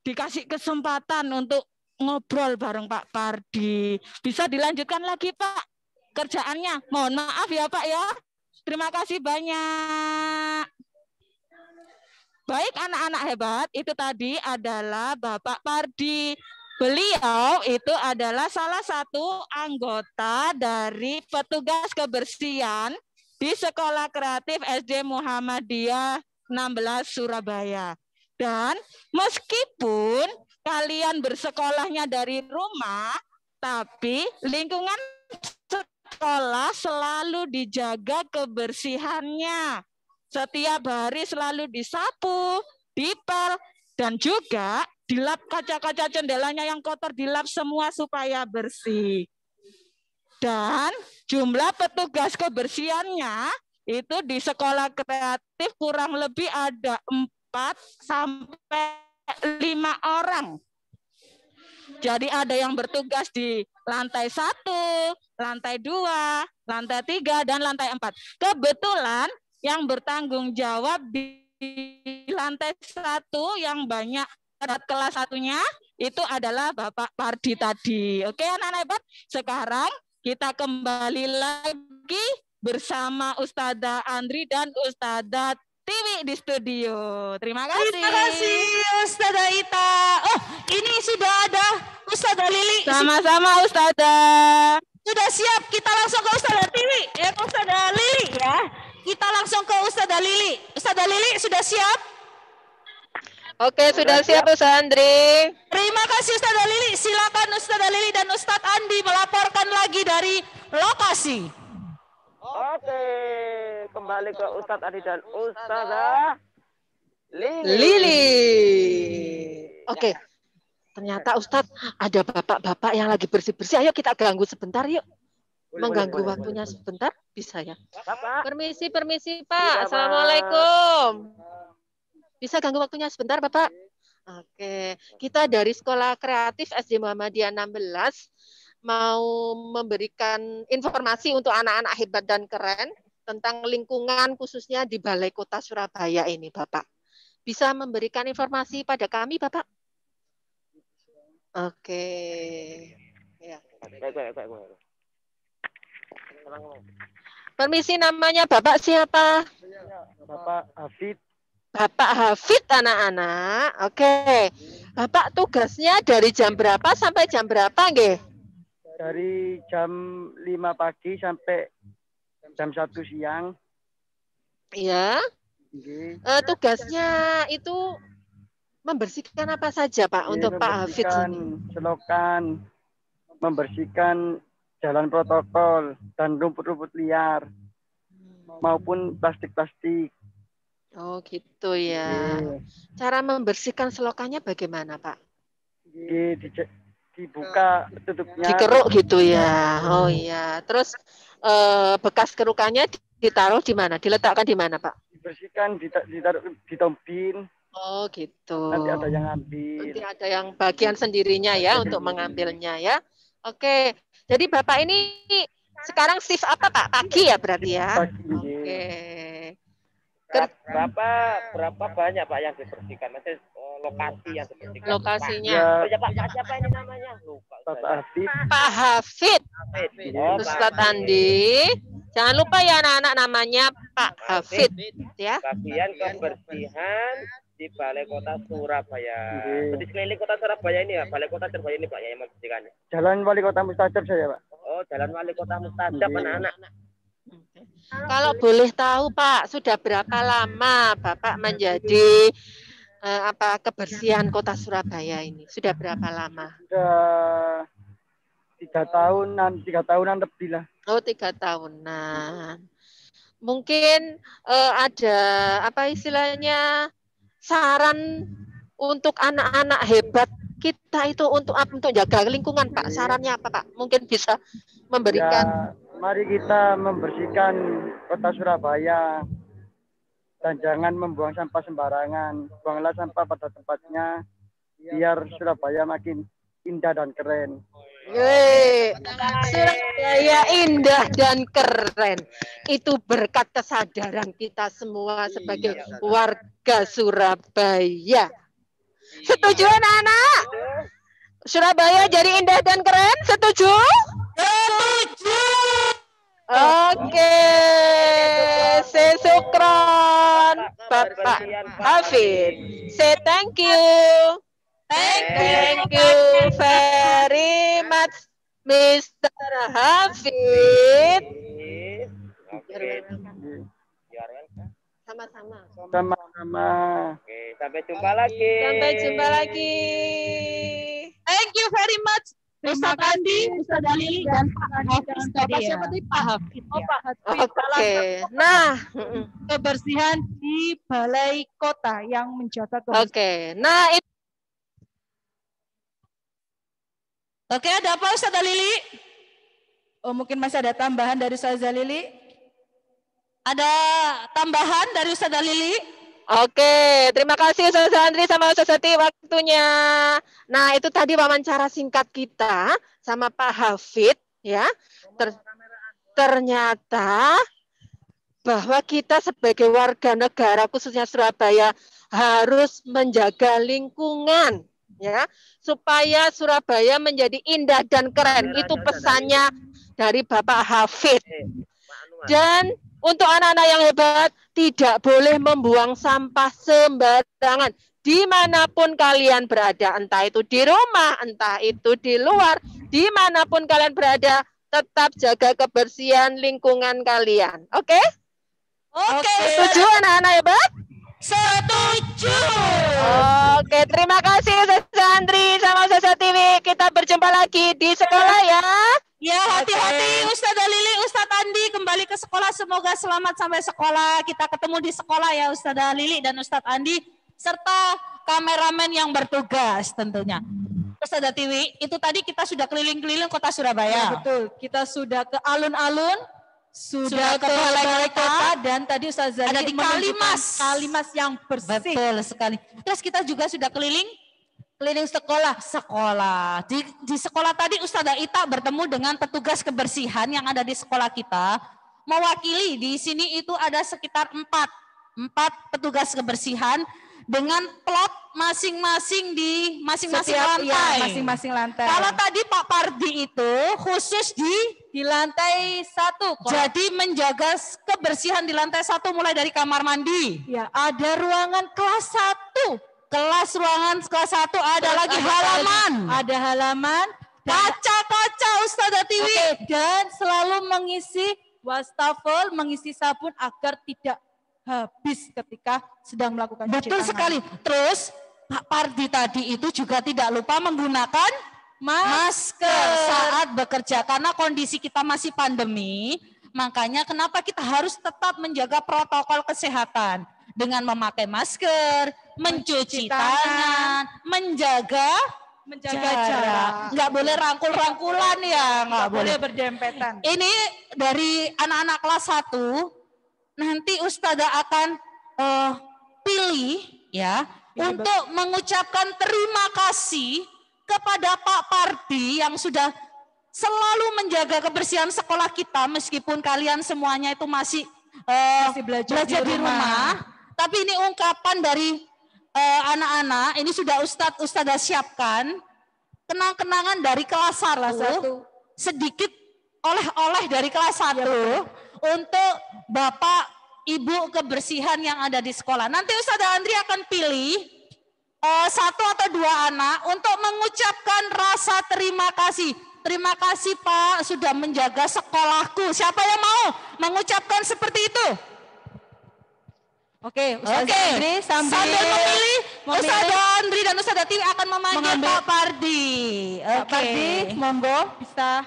dikasih kesempatan untuk ngobrol bareng Pak Pardi. Bisa dilanjutkan lagi Pak kerjaannya. Mohon maaf ya Pak ya. Terima kasih banyak. Baik anak-anak hebat, itu tadi adalah Bapak Pardi. Beliau itu adalah salah satu anggota dari petugas kebersihan di Sekolah Kreatif SD Muhammadiyah 16 Surabaya. Dan meskipun kalian bersekolahnya dari rumah, tapi lingkungan sekolah selalu dijaga kebersihannya. Setiap hari selalu disapu, dipel, dan juga dilap kaca-kaca jendelanya yang kotor, dilap semua supaya bersih. Dan jumlah petugas kebersihannya itu di Sekolah Kreatif kurang lebih ada 4 sampai 5 orang. Jadi ada yang bertugas di lantai 1, lantai 2, lantai 3, dan lantai 4. Kebetulan yang bertanggung jawab di lantai 1 yang banyak kelas satunya itu adalah Bapak Pardi tadi. Oke anak-anak hebat, sekarang kita kembali lagi bersama Ustazah Andri dan Ustazah Tiwi di studio. Terima kasih. Terima kasih Ustazah Ita. Oh, ini sudah ada Ustazah Lili. Sama-sama Ustazah. Sudah siap, kita langsung ke Ustazah Tiwi. Ya, ke Ustazah Lili ya. Kita langsung ke Ustazah Lili. Ustazah Lili sudah siap? Oke, sudah siap Ustaz Andri. Terima kasih Ustazah Lili. Silakan Ustazah Lili dan Ustadz Andi melaporkan lagi dari lokasi. Oke, kembali ke Ustadz Adi dan Ustazah Lili. Oke, ternyata Ustadz ada bapak-bapak yang lagi bersih-bersih. Ayo kita ganggu sebentar yuk. Mengganggu waktunya sebentar, bisa ya? Permisi Pak. Assalamualaikum. Bisa ganggu waktunya sebentar Bapak? Oke, kita dari Sekolah Kreatif SD Muhammadiyah 16 mau memberikan informasi untuk anak-anak hebat dan keren tentang lingkungan khususnya di Balai Kota Surabaya ini Bapak. Bisa memberikan informasi pada kami Bapak? Oke. Ya. Permisi, namanya Bapak siapa? Bapak Hafid. Bapak Hafid anak-anak. Oke. Bapak tugasnya dari jam berapa sampai jam berapa nggih? Dari jam 5 pagi sampai jam 1 siang. Iya. Tugasnya itu membersihkan apa saja Pak untuk Pak Hafid ini? Selokan, membersihkan jalan protokol dan rumput-rumput liar maupun plastik-plastik. Oh gitu ya. Cara membersihkan selokannya bagaimana Pak? Dibuka tutupnya. Dikeruk gitu ya. Oh iya. Terus bekas kerukannya ditaruh di mana? Diletakkan di mana Pak? Dibersihkan, ditaruh di tombin. Oh gitu. Nanti ada yang ambil. Nanti ada yang bagian sendirinya ya untuk mengambilnya ya. Oke. Jadi Bapak ini sekarang shift apa Pak? Pagi ya berarti ya? Pagi. Oke. Berapa banyak Pak yang dibersihkan? Maksudnya lokasi yang dibersihkan. Lokasinya. Ya, Pak siapa ini namanya? Lupa. Bapak Hafid. Pak Hafid. Oh, Ustadz Andi. Jangan lupa ya anak-anak namanya Pak Hafid ya. Bagian kebersihan di Balai Kota Surabaya. Di sekeliling Kota Surabaya ini ya, Balai Kota Surabaya ini Pak yang membersihkannya. Jalan Wali Kota Mustajab saya Pak. Oh, Jalan Wali Kota Mustajab anak-anak. Kalau boleh tahu Pak, sudah berapa lama Bapak menjadi kebersihan Kota Surabaya ini? Sudah berapa lama? Sudah 3 tahunan lebih lah. Oh, 3 tahunan. Mungkin ada apa istilahnya saran untuk anak-anak hebat kita itu untuk jaga lingkungan Pak. Sarannya apa Pak? Mungkin bisa memberikan. Ya, mari kita membersihkan Kota Surabaya dan jangan membuang sampah sembarangan. Buanglah sampah pada tempatnya biar Surabaya makin indah dan keren. Surabaya indah dan keren. Itu berkat kesadaran kita semua sebagai warga Surabaya. Setuju anak-anak? Surabaya jadi indah dan keren? Setuju? Setuju. Oke, sesukron Bapak Hafid. Say thank you. Thank you very much, Mr. Hafid. Sama-sama. Sama-sama. Oke, sampai jumpa lagi. Sampai jumpa lagi. Thank you very much. Ustadz Andi, Ustazah Lili, dan Pak Hafiz. Bapak siapa tadi? Pak Hafid. Oh, Pak Hafid. Oke. Nah, kebersihan di Balai Kota yang menjaga kebersihan. Oke. Nah, itu. Oke, ada apa Ustazah Lili? Oh, mungkin masih ada tambahan dari Ustazah Lili. Ada tambahan dari Ustazah Lili? Oke, terima kasih Ustaz Andri sama Ustaz Sati waktunya. Nah, itu tadi wawancara singkat kita sama Pak Hafid ya. Ternyata bahwa kita sebagai warga negara khususnya Surabaya harus menjaga lingkungan ya, supaya Surabaya menjadi indah dan keren. Itu pesannya dari Bapak Hafid. Dan untuk anak-anak yang hebat, tidak boleh membuang sampah sembarangan. Dimanapun kalian berada, entah itu di rumah, entah itu di luar, dimanapun kalian berada, tetap jaga kebersihan lingkungan kalian. Oke? Oke. Setuju anak-anak hebat? Setuju. Oke, terima kasih Ustaz Andri sama Ustaz Tiwi. Kita berjumpa lagi di sekolah ya. Ya, hati-hati Ustazah Lili, Ustadz Andi kembali ke sekolah. Semoga selamat sampai sekolah. Kita ketemu di sekolah ya Ustazah Lili dan Ustadz Andi serta kameramen yang bertugas tentunya. Ustazah Tiwi, itu tadi kita sudah keliling-keliling kota Surabaya. Ya, betul. Kita sudah ke alun-alun, sudah ke balai kota, dan tadi Ustazah ada di Kalimas. Kalimas yang bersih. Betul sekali. Terus kita juga sudah keliling sekolah. Di sekolah tadi Ustazah Ita bertemu dengan petugas kebersihan yang ada di sekolah kita. Mewakili di sini itu ada sekitar empat petugas kebersihan dengan plot masing-masing di masing-masing lantai. Ya, masing-masing lantai. Kalau tadi Pak Pardi itu khusus di lantai 1. Jadi menjaga kebersihan di lantai 1 mulai dari kamar mandi. Ya, ada ruangan kelas 1. Ruangan kelas 1 ada lagi halaman. Ada halaman. Kaca-kaca Ustazah Tiwi. Oke, dan selalu mengisi wastafel, mengisi sabun agar tidak habis ketika sedang melakukan cuci Betul tangan. sekali. Terus Pak Pardi tadi itu juga tidak lupa menggunakan masker saat bekerja. Karena kondisi kita masih pandemi, makanya kenapa kita harus tetap menjaga protokol kesehatan. Dengan memakai masker, mencuci tangan, menjaga jarak. Nggak boleh rangkul-rangkulan ya, nggak boleh berdempetan. Ini dari anak-anak kelas 1, nanti Ustazah akan pilih ya untuk mengucapkan terima kasih kepada Pak Pardi yang sudah selalu menjaga kebersihan sekolah kita meskipun kalian semuanya itu masih belajar di rumah. Tapi ini ungkapan dari anak-anak, ini sudah Ustazah siapkan kenang-kenangan dari kelas 1, sedikit oleh-oleh dari kelas 1 untuk Bapak Ibu kebersihan yang ada di sekolah. Nanti Ustazah Andri akan pilih 1 atau 2 anak untuk mengucapkan rasa terima kasih. Terima kasih Pak sudah menjaga sekolahku. Siapa yang mau mengucapkan seperti itu? Oke, Ustazah Andri sambil memilih, Ustazah Andri dan Ustazah Tiwi akan memanggil Pak Pardi. Pak Pardi, monggo bisa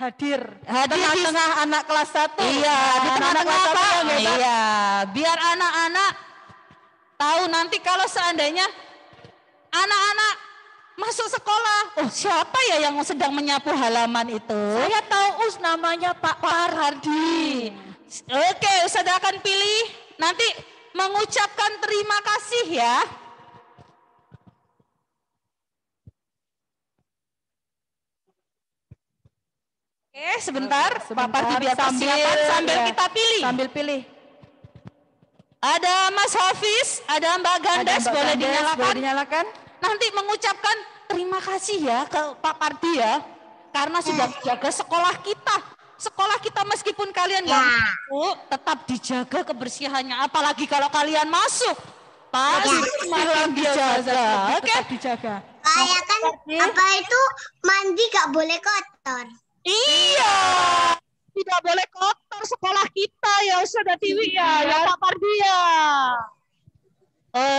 hadir di tengah anak kelas 1. Iya, di tengah-tengah Pak. Iya, biar anak-anak tahu nanti kalau seandainya anak-anak masuk sekolah, siapa ya yang sedang menyapu halaman itu? Saya tahu namanya Pak Pardi. Oke, Ustazah akan pilih nanti mengucapkan terima kasih ya. Oke, sebentar. Pak Pardi biar persiapan sambil kita pilih. Sambil pilih. Ada Mas Hafiz, ada Mbak Gandes, boleh dinyalakan. Nanti mengucapkan terima kasih ya ke Pak Pardi ya, karena sudah menjaga sekolah kita. Sekolah kita meskipun kalian nggak masuk, tetap dijaga kebersihannya. Apalagi kalau kalian masuk, malah dijaga. Oke, dijaga. Kayak kan apa itu mandi gak boleh kotor. Iya, tidak boleh kotor sekolah kita ya Ustazah Tiwi ya Pak Pardi ya.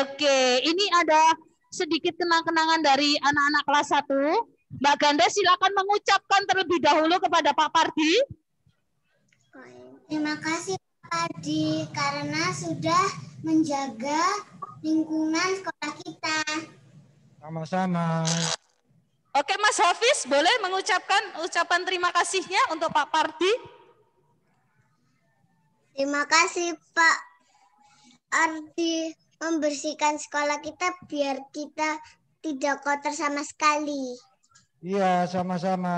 Oke, ini ada sedikit kenang-kenangan dari anak-anak kelas 1. Mbak Ganda silakan mengucapkan terlebih dahulu kepada Pak Pardi. Terima kasih Pak Pardi karena sudah menjaga lingkungan sekolah kita. Sama-sama. Oke Mas Hafiz, boleh mengucapkan ucapan terima kasihnya untuk Pak Pardi? Terima kasih Pak Ardi membersihkan sekolah kita biar kita tidak kotor sama sekali. Iya, sama-sama.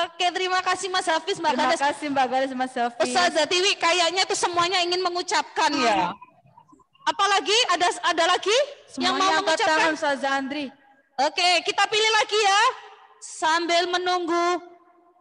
Oke, terima kasih Mas Hafiz, Mbak Terima Gades. kasih Mbak Gades, Mas Hafiz. Ustazah Tiwi, kayaknya tuh semuanya ingin mengucapkan ya. Apalagi ada lagi yang mau Semuanya angkat mengucapkan? tangan Ustazah Andri. Oke, kita pilih lagi ya. Sambil menunggu.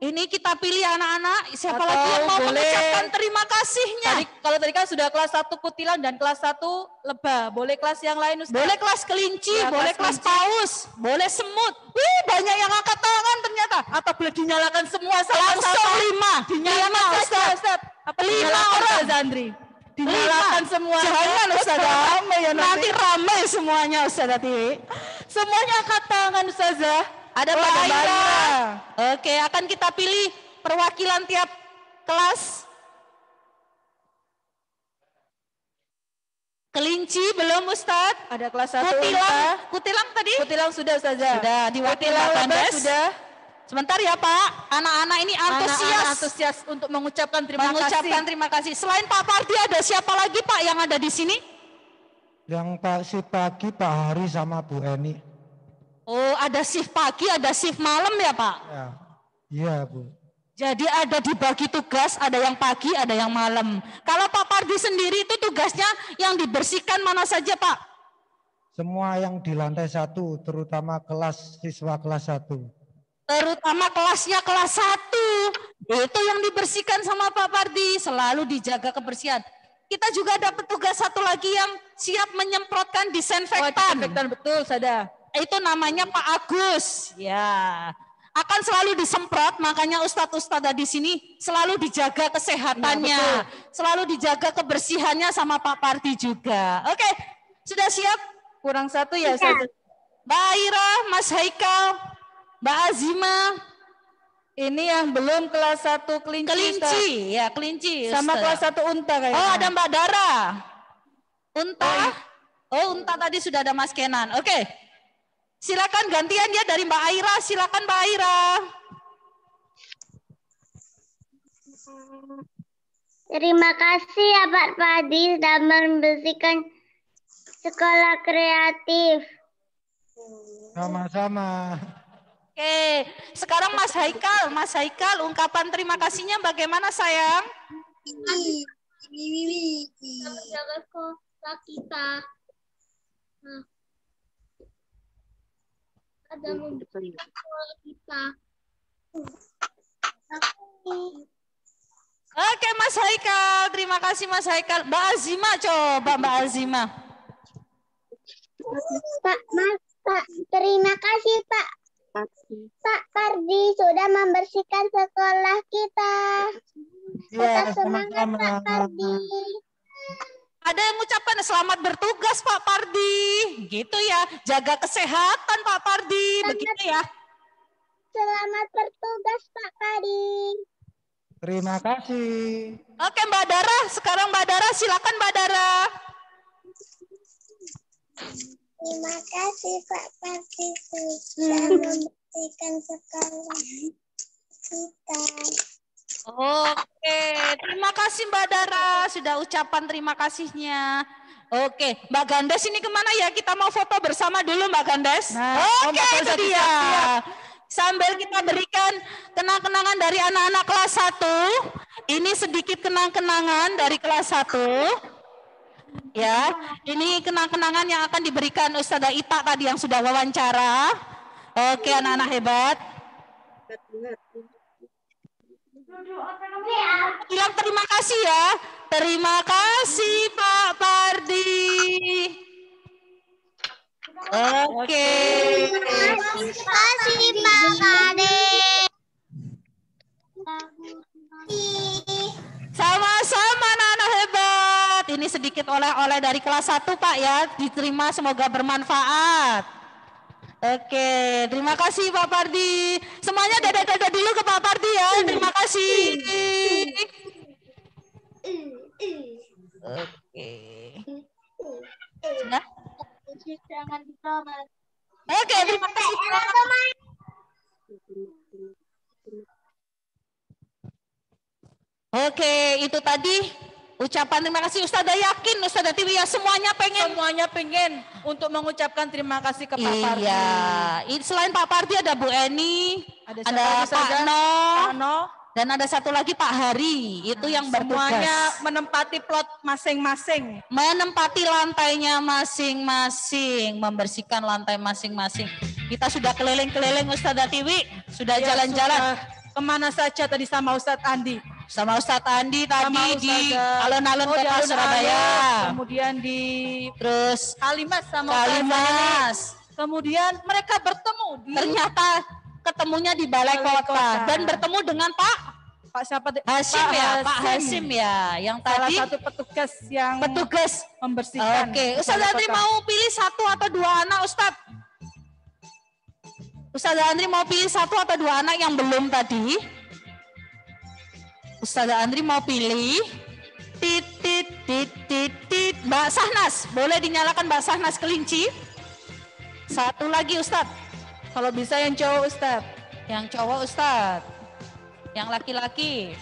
Ini kita pilih anak-anak. Siapa Atau lagi yang mau boleh- mengucapkan terima kasihnya? Kalau tadi kan sudah kelas 1 Kutilang dan kelas 1 Lebah. Boleh kelas yang lain Ustaz? Boleh kelas kelinci, Ya, boleh kelas kelinci. paus, boleh semut. Wih, banyak yang angkat tangan ternyata. Atau boleh dinyalakan semua Langsung sama-sama? 5. Dinyalakan saja Ustaz. Apa 5 dinyalakan orang. Ustazah Andri? Dinyalakan semua. Jangan Ustazah. Ramai ya Nanti ramai semuanya Ustazah Tiwi. Semuanya angkat tangan Ustazah. Ada Oh, Mbak ada Mbak Aira. Aira. Oke, akan kita pilih perwakilan tiap kelas. Kelinci belum Ustadz? Ada kelas 1 Kutilang, kutilang tadi? Kutilang sudah Ustazah. Sudah diwakili Kutilang Mbak Lebah Kandes. sudah. Sebentar ya Pak, anak-anak ini antusias. Anak-anak antusias untuk mengucapkan terima mengucapkan kasih. terima kasih. Selain Pak Pardi ada siapa lagi Pak yang ada di sini? Yang si pagi Pak Hari sama Bu Eni. Oh, ada shift pagi, ada shift malam ya Pak? Ya. Iya Bu. Jadi ada dibagi tugas, ada yang pagi, ada yang malam. Kalau Pak Pardi sendiri itu tugasnya yang dibersihkan mana saja Pak? Semua yang di lantai 1, terutama kelas siswa kelas 1. Terutama kelasnya kelas 1. Itu yang dibersihkan sama Pak Pardi, selalu dijaga kebersihan. Kita juga ada petugas satu lagi yang siap menyemprotkan disinfektan. Disinfektan betul, Sada. Itu namanya Pak Agus. Ya. Akan selalu disemprot, makanya ustadz-ustadzah di sini selalu dijaga kesehatannya, Ya, selalu dijaga kebersihannya sama Pak Pardi juga. Oke, sudah siap? Kurang 1 ya, Ustazah. Mbak Aira, Mas Haikal, Mbak Azima. Ini yang belum kelas 1 kelinci. Kelinci, Ustaz. ya kelinci. Sama Ustaz. kelas 1 unta kayaknya. Oh, ada Mbak Dara. Unta. Oh, unta tadi sudah ada Mas Kenan. Oke. Silakan gantian ya dari Mbak Aira. Silakan Mbak Aira. Terima kasih ya Pak Padi sudah membersihkan sekolah kreatif. Sama-sama. Oke, sekarang Mas Haikal. Mas Haikal, ungkapan terima kasihnya bagaimana sayang? Menjaga sekolah kita. Ada membersihkan sekolah kita. Oke Mas Haikal, terima kasih Mas Haikal. Mbak Azima coba Mbak Azima. Pak, terima kasih Pak. Pak Pardi sudah membersihkan sekolah kita. Tetap semangat Pak Pardi. Ada yang mengucapkan selamat bertugas Pak Pardi. Gitu ya, jaga kesehatan Pak Pardi. Begitu ya. Selamat bertugas Pak Pardi. Terima kasih. Oke Mbak Dara, sekarang Mbak Dara, silakan Mbak Dara. Terima kasih Pak Pardi sudah membersihkan sekolah kita. Oke, terima kasih Mbak Dara, sudah ucapan terima kasihnya. Oke, Mbak Gandes ini kemana ya? Kita mau foto bersama dulu Mbak Gandes. Oke, itu dia. Sambil kita berikan kenang-kenangan dari anak-anak kelas 1. Ini sedikit kenang-kenangan dari kelas 1. Ya, ini kenang-kenangan yang akan diberikan Ustazah Ita tadi yang sudah wawancara. Oke, anak-anak hebat. Bilang terima kasih ya. Terima kasih Pak Pardi. Oke. Terima kasih Pak Pardi. Sama-sama anak-anak hebat. Ini sedikit oleh-oleh dari kelas 1 Pak ya. Diterima, semoga bermanfaat. Oke, terima kasih Pak Pardi. Semuanya dadah-dadah dulu ke Pak Pardi ya. Terima kasih. Oke. Sudah? Oke, terima kasih. Oke, itu tadi Ucapan terima kasih Ustazah yakin, Ustazah Tiwi ya semuanya pengen. Semuanya pengen untuk mengucapkan terima kasih ke Pak Pardi. Iya, selain Pak Pardi ada Bu Eni, ada Pak No, dan ada satu lagi Pak Hari. Itu yang bertugas. Semuanya menempati plot masing-masing. Menempati lantainya masing-masing, membersihkan lantai masing-masing. Kita sudah keliling-keliling Ustazah Tiwi, sudah jalan-jalan. Kemana saja tadi sama Ustadz Andi? Sama Ustadz Andi tadi di alun-alun di kota Surabaya. Kemudian di terus Kalimas sama Kalimas. Kemudian mereka bertemu di ternyata ketemunya di Balai Kota dan bertemu dengan Pak siapa? Hasim Pak Hasim ya, yang tadi salah satu petugas yang membersihkan. Oke, Ustazah Andri mau pilih satu atau dua anak Ustadz? Ustazah Andri mau pilih satu atau dua anak yang belum tadi? Ustazah Andri mau pilih Mbak Sahnas, boleh dinyalakan Mbak Sahnas kelinci? Satu lagi Ustadz. Kalau bisa yang cowok Ustadz. Yang cowok Ustadz. Yang laki-laki.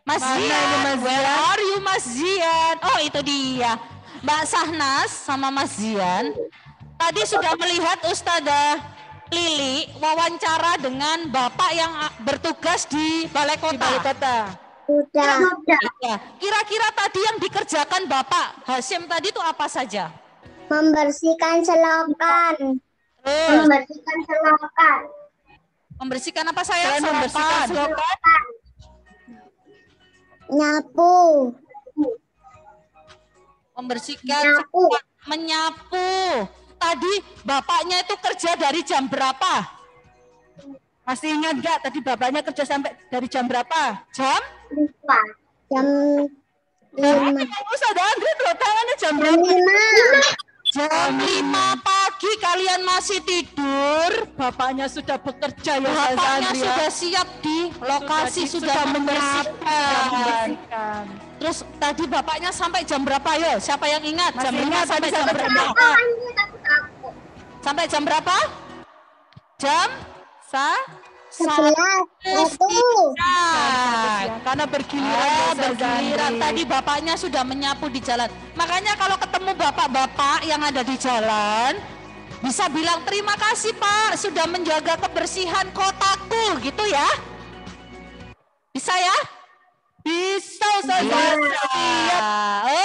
Mas Zian, where are you Mas Zian? Oh itu dia. Mbak Sahnas sama Mas Zian tadi sudah melihat Ustazah Lili wawancara dengan Bapak yang bertugas di Balai Kota. Di Balai Kota. Sudah. Ya. Kira-kira tadi yang dikerjakan Bapak Hasim tadi itu apa saja? Membersihkan selokan. Membersihkan selokan. Membersihkan apa saya? Membersihkan selokan. Nyapu. Membersihkan selokan, menyapu. Tadi bapaknya itu kerja dari jam berapa? Masih ingat nggak tadi bapaknya kerja sampai dari jam berapa? Jam? Lupa. Jam 5. Ustazah Andri tuh tangannya jam berapa? Jam 5 pagi kalian masih tidur. Bapaknya sudah bekerja ya. Bapaknya sudah siap di lokasi, sudah membersihkan. Terus tadi bapaknya sampai jam berapa yo? Siapa yang ingat? Jam 5 sampai jam berapa? Sampai jam berapa? Jam 11. Karena bergiliran tadi bapaknya sudah menyapu di jalan. Makanya kalau ketemu bapak-bapak yang ada di jalan, bisa bilang terima kasih Pak sudah menjaga kebersihan kotaku gitu ya. Bisa ya? Bisa Ustazah.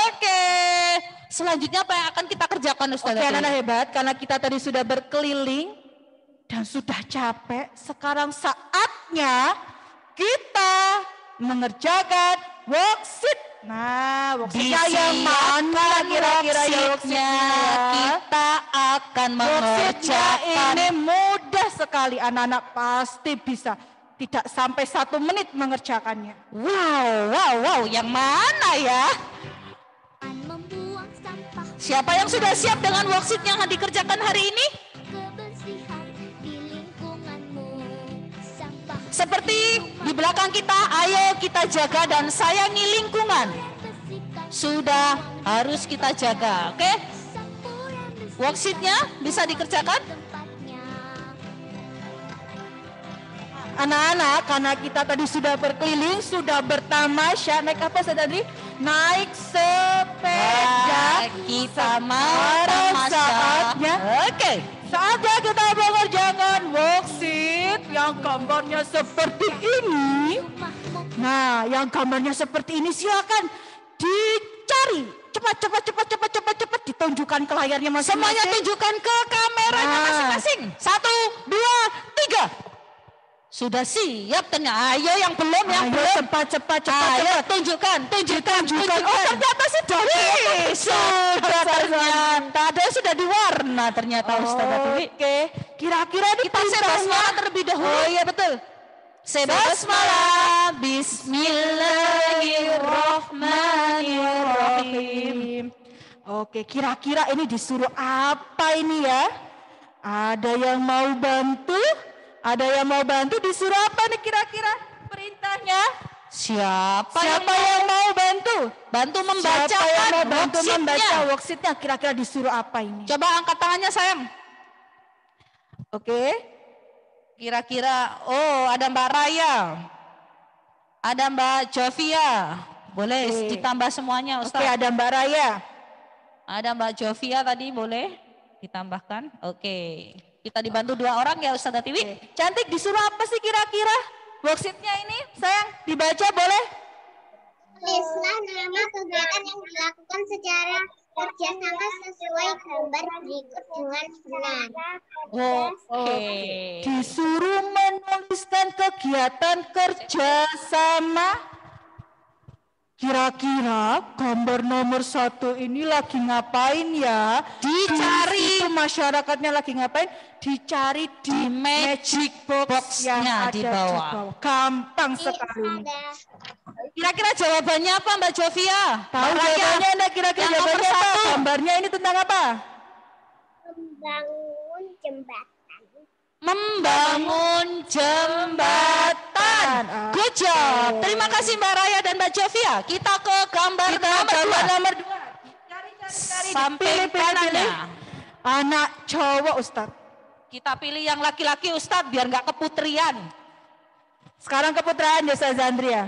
Oke. Selanjutnya apa yang akan kita kerjakan Ustazah? Oke, anak-anak hebat karena kita tadi sudah berkeliling dan sudah capek, sekarang saatnya kita mengerjakan worksheet. Nah, worksheetnya yang mana kira-kira ya worksheetnya? Kita akan mengerjakan. Ini mudah sekali, anak-anak pasti bisa. Tidak sampai 1 menit mengerjakannya. Wow, yang mana ya? Siapa yang sudah siap dengan worksheet yang dikerjakan hari ini? Seperti di belakang kita, ayo kita jaga dan sayangi lingkungan. Sudah harus kita jaga, oke? Worksheetnya bisa dikerjakan? Anak-anak, karena kita tadi sudah berkeliling, sudah bertamasya, naik apa tadi? Naik sepeda. Kita mau saatnya. Oke. Saatnya kita mengerjakan worksheet yang gambarnya seperti ini. Nah, yang gambarnya seperti ini silakan dicari. Cepat ditunjukkan ke layarnya masing-masing. Semuanya tunjukkan ke kameranya masing-masing. 1, 2, 3. Sudah siap ternyata. Ayo yang belum, cepat. Ayo tunjukkan. Oh ternyata sudah ternyata. Ada yang sudah diwarna ternyata Ustazah Dewi. Oke. Kira-kira kita basmalah terlebih dahulu. Oh iya betul. Basmalah. Bismillahirrahmanirrahim. Oke, kira-kira ini disuruh apa ini ya? Ada yang mau bantu? Ada yang mau bantu disuruh apa nih kira-kira perintahnya? Siapa yang mau bantu? Bantu membacakan worksheetnya. Kira-kira disuruh apa ini? Coba angkat tangannya sayang. Oke. Kira-kira, oh ada Mbak Raya. Ada Mbak Jovia. Boleh ditambah semuanya Ustaz. Oke, ada Mbak Raya. Ada Mbak Jovia tadi boleh ditambahkan. Oke. Kita dibantu 2 orang ya Ustazah Tiwi. Cantik disuruh apa sih kira-kira? Worksheetnya ini sayang dibaca boleh? Tulislah nama kegiatan yang dilakukan secara kerjasama sesuai gambar berikut dengan benar. Oke. Disuruh menuliskan kegiatan kerjasama. Kira-kira gambar nomor 1 ini lagi ngapain ya? Dicari. Itu masyarakatnya lagi ngapain? Dicari di magic box yang ada di bawah. Gampang sekali. Kira-kira jawabannya apa Mbak Jovia? Tahu jawabannya Anda kira-kira jawabannya apa? Gambarnya ini tentang apa? Membangun jembatan. Membangun jembatan. Good job. Terima kasih Mbak Raya dan Mbak Jovia. Kita ke gambar nomor 2. Sampai kanannya. Anak cowok Ustaz. Kita pilih yang laki-laki Ustaz biar nggak keputrian. Sekarang keputraan ya Ustazah Andria.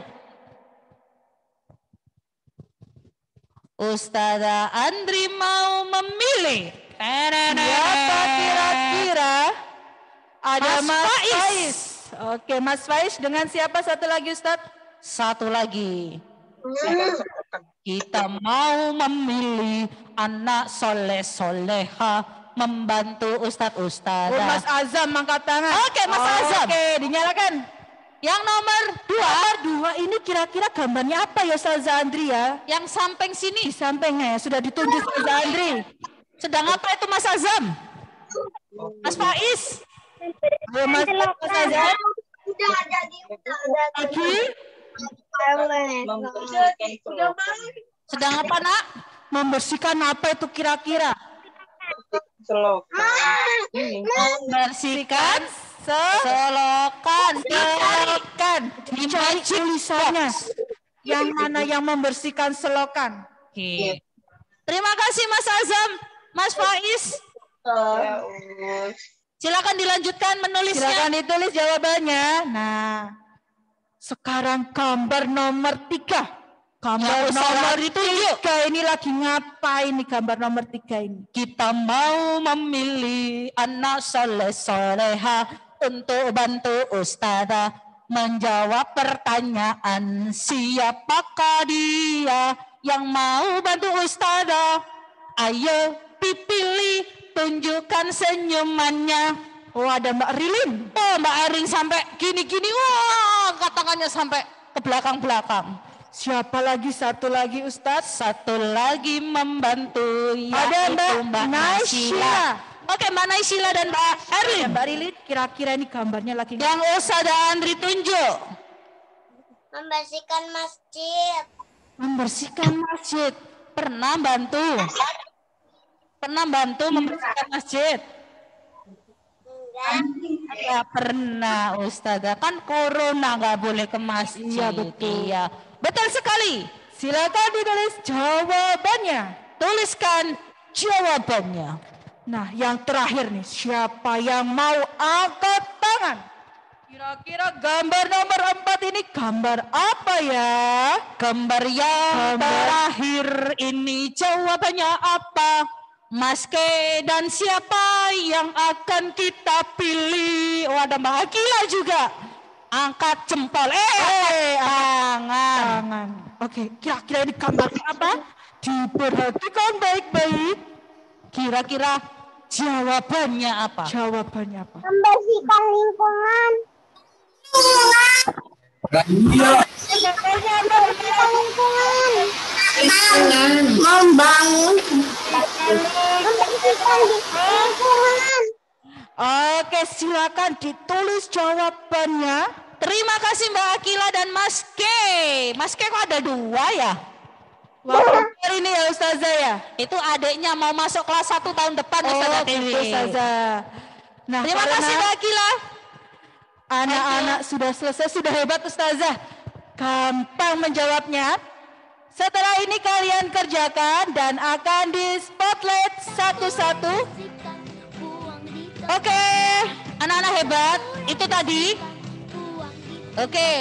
Ustazah Andri mau memilih. Siapa kira-kira? Ada Mas Faiz. Oke, Mas Faiz dengan siapa satu lagi Ustaz? Satu lagi. Kita mau memilih anak soleh soleha membantu Ustadz-Ustadzah. Oh, Mas Azam angkat tangan. Oke, Mas Azam. Oke, dinyalakan. Yang nomor 2. Nomor 2 ini kira-kira gambarnya apa ya Ustazah Andri ya? Yang samping sini. Di sampingnya sudah ditunjuk Ustazah Andri. Sedang apa itu Mas Azam? Mas Faiz. Mas Azam. Udah ada di Lagi. Sedang apa nak? Membersihkan apa itu kira-kira? Membersihkan selokan. Dicari tulisannya. Yang mana yang membersihkan selokan? Oke. Terima kasih Mas Azam, Mas Faiz. Silakan dilanjutkan menulisnya. Silakan ditulis jawabannya. Nah, sekarang gambar nomor 3. Gambar nomor 3 ini lagi ngapain nih gambar nomor 3 ini? Kita mau memilih anak soleh soleha untuk bantu Ustazah menjawab pertanyaan siapakah dia yang mau bantu Ustazah. Ayo dipilih, tunjukkan senyumannya. Oh, ada Mbak Rilin. Oh, Mbak Erin sampai gini-gini. Wah, angkat tangannya sampai ke belakang-belakang. Siapa lagi? Satu lagi Ustadz. Satu lagi membantu. Ada Mbak Naisila. Oke, Mbak Naisila dan Mbak Erlin. Mbak Rilin, kira-kira ini gambarnya lagi. Yang Ustazah Andri tunjuk. Membersihkan masjid. Membersihkan masjid. Pernah bantu? Pernah bantu membersihkan masjid? Ya pernah Ustazah. Kan corona nggak boleh ke masjid. Iya betul. Iya. Betul sekali. Silakan ditulis jawabannya. Tuliskan jawabannya. Nah, yang terakhir nih, siapa yang mau angkat tangan? Kira-kira gambar nomor 4 ini gambar apa ya? Gambar yang terakhir ini jawabannya apa? Mas K dan siapa yang akan kita pilih? Oh, ada Mbak Akila juga. Angkat jempol. Tangan. Oke, kira-kira ini gambarnya apa? Diperhatikan baik-baik. Kira-kira jawabannya apa? Jawabannya apa? Membersihkan lingkungan. Membersihkan lingkungan. Membangun. Membersihkan lingkungan. Oke, silakan ditulis jawabannya. Terima kasih Mbak Akila dan Mas K. Mas K kok ada 2 ya? Wah, ini ya Ustazah ya? Itu adiknya mau masuk kelas 1 tahun depan Ustazah Dewi. Ustazah. Nah, terima kasih Mbak Akila. Anak-anak sudah selesai, sudah hebat Ustazah. Gampang menjawabnya. Setelah ini kalian kerjakan dan akan di spotlight satu-satu. Oke, anak-anak hebat. itu tadi. Oke.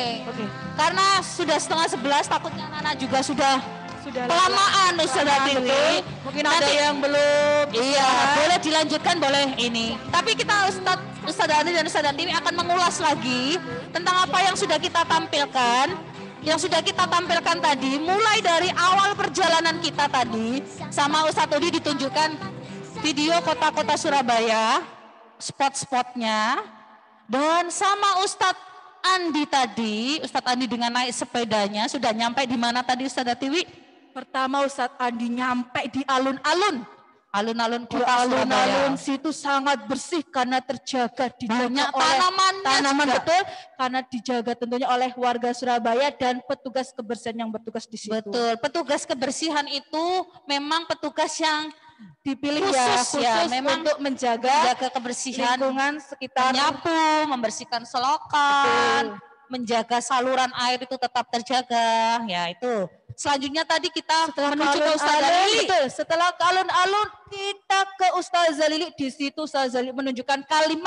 Karena sudah 10:30 takutnya anak-anak juga sudah kelamaan Ustazah Tiwi. Mungkin ada yang belum. Iya, boleh dilanjutkan, boleh ini. Tapi kita Ustazah Andri dan Ustazah Tiwi akan mengulas lagi tentang apa yang sudah kita tampilkan. Yang sudah kita tampilkan tadi, mulai dari awal perjalanan kita tadi, sama Ustadz Odi ditunjukkan video kota-kota Surabaya, spot-spotnya, dan sama Ustadz Andi tadi, Ustadz Andi dengan naik sepedanya, sudah nyampe di mana tadi Ustazah Tiwi? Pertama Ustadz Andi nyampe di alun-alun. Alun-alun kota Alun-alun Surabaya. situ sangat bersih karena terjaga Banyak tanaman juga. betul, karena dijaga tentunya oleh warga Surabaya dan petugas kebersihan yang bertugas di situ. Betul, petugas kebersihan itu memang petugas yang Dipilih khusus ya, memang untuk menjaga kebersihan lingkungan sekitar. menyapu, membersihkan selokan, menjaga saluran air itu tetap terjaga. Ya itu. Selanjutnya tadi kita menuju ke Ustazah Lili. Betul, setelah ke alun-alun kita ke Ustazah Lili. Di situ Ustazah Lili menunjukkan kali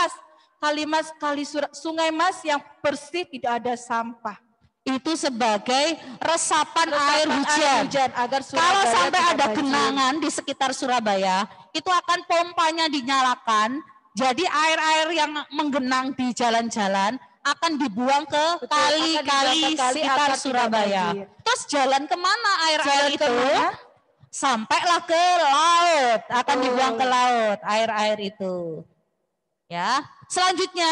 sungai Mas yang bersih, tidak ada sampah. Itu sebagai resapan air hujan. Agar Kalau Surabaya sampai tidak ada banjir. genangan di sekitar Surabaya, itu akan pompanya dinyalakan. Jadi air-air yang menggenang di jalan-jalan akan dibuang ke Betul, akan kali-kali dibuang ke kali sekitar agar tidak Surabaya. banjir. Terus jalan kemana air-air Jalan itu? kemana? Sampailah ke laut, akan dibuang ke laut air-air itu. Ya, selanjutnya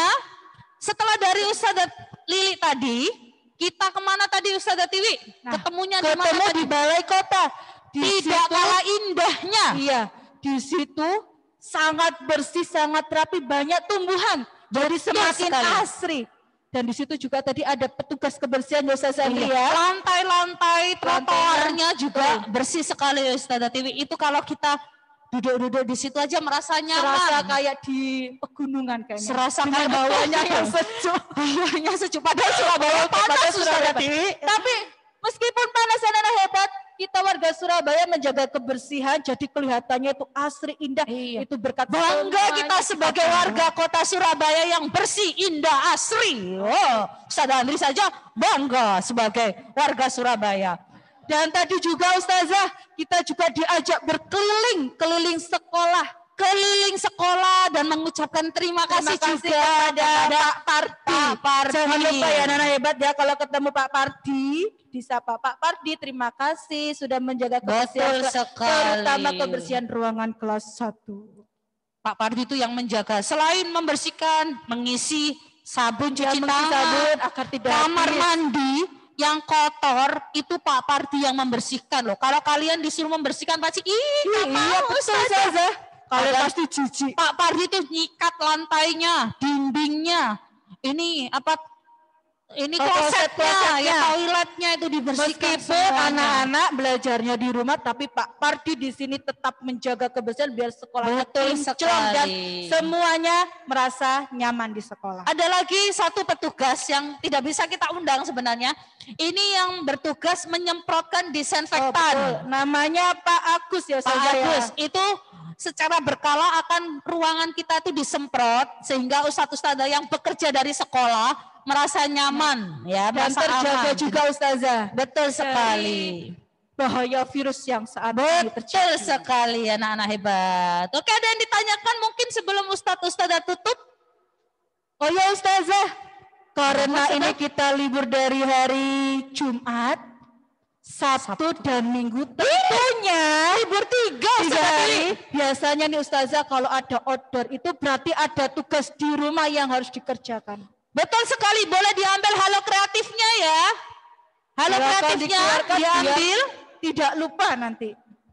setelah dari Ustazah Lili tadi, kita kemana tadi Ustazah Tiwi? Ketemunya di mana? Ketemu di balai kota. Tidak kalah indahnya. Iya, di situ sangat bersih, sangat rapi, banyak tumbuhan. Jadi semakin sekali. asri. Dan di situ juga tadi ada petugas kebersihan Ustazah Andri Iya. ya. Lantai-lantai trotoarnya juga bersih sekali Ustazah Tiwi. Itu kalau kita duduk-duduk di situ aja merasa nyaman. Serasa kayak di pegunungan kayaknya. Serasa dengan kayak bawahnya betul. yang sejuk. Bawahnya sejuk. Padahal Surabaya panas Ustazah Tiwi. Tapi meskipun panas dan hebat, kita warga Surabaya menjaga kebersihan, jadi kelihatannya itu asri, indah. Iya. Itu berkat Bangga semuanya kita sebagai warga kota Surabaya yang bersih, indah, asri. Oh, Ustazah Andri saja bangga sebagai warga Surabaya. Dan tadi juga Ustazah, kita juga diajak keliling sekolah dan mengucapkan terima kasih juga kepada Pak Pardi. Jangan lupa ya anak hebat ya, kalau ketemu Pak Pardi, disapa Pak Pardi, terima kasih sudah menjaga kebersihan, Betul sekali. terutama kebersihan ruangan kelas 1. Pak Pardi itu yang menjaga, selain membersihkan, mengisi sabun cuci mengisi tangan, sabun agar tidak kamar habis. mandi yang kotor itu Pak Pardi yang membersihkan loh. Kalau kalian disuruh membersihkan pasti nggak mau, Iya betul Ustazah. Ustazah. Kalian Ada- pasti jijik. Pak Pardi itu nyikat lantainya, dindingnya, ini klosetnya, klosetnya. ya toiletnya itu dibersihkan. Meskipun semuanya. anak-anak belajarnya di rumah, tapi Pak Pardi di sini tetap menjaga kebersihan biar sekolahnya Betul kinclong sekali. dan semuanya merasa nyaman di sekolah. Ada lagi satu petugas yang tidak bisa kita undang sebenarnya. Ini yang bertugas menyemprotkan disinfektan. Betul. Namanya Pak Agus ya Pak Ustazah ya. Agus itu secara berkala akan ruangan kita itu disemprot sehingga ustadz-ustadzah yang bekerja dari sekolah merasa nyaman ya, Dan merasa terjaga aman. juga Ustazah. Betul sekali. Bahaya virus yang saat ini Betul terjadi. sekali anak-anak hebat. Oke, ada yang ditanyakan mungkin sebelum ustadz-ustadzah tutup? Oh ya Ustazah, karena Apa, ini Ustazah? kita libur dari hari Jumat, Sabtu dan Minggu tentunya Libur 3 3 hari. Biasanya nih Ustazah kalau ada outdoor itu berarti ada tugas di rumah yang harus dikerjakan. Betul sekali, boleh diambil halo kreatifnya ya. Halo Silakan kreatifnya dikeluarkan diambil. Tidak lupa nanti.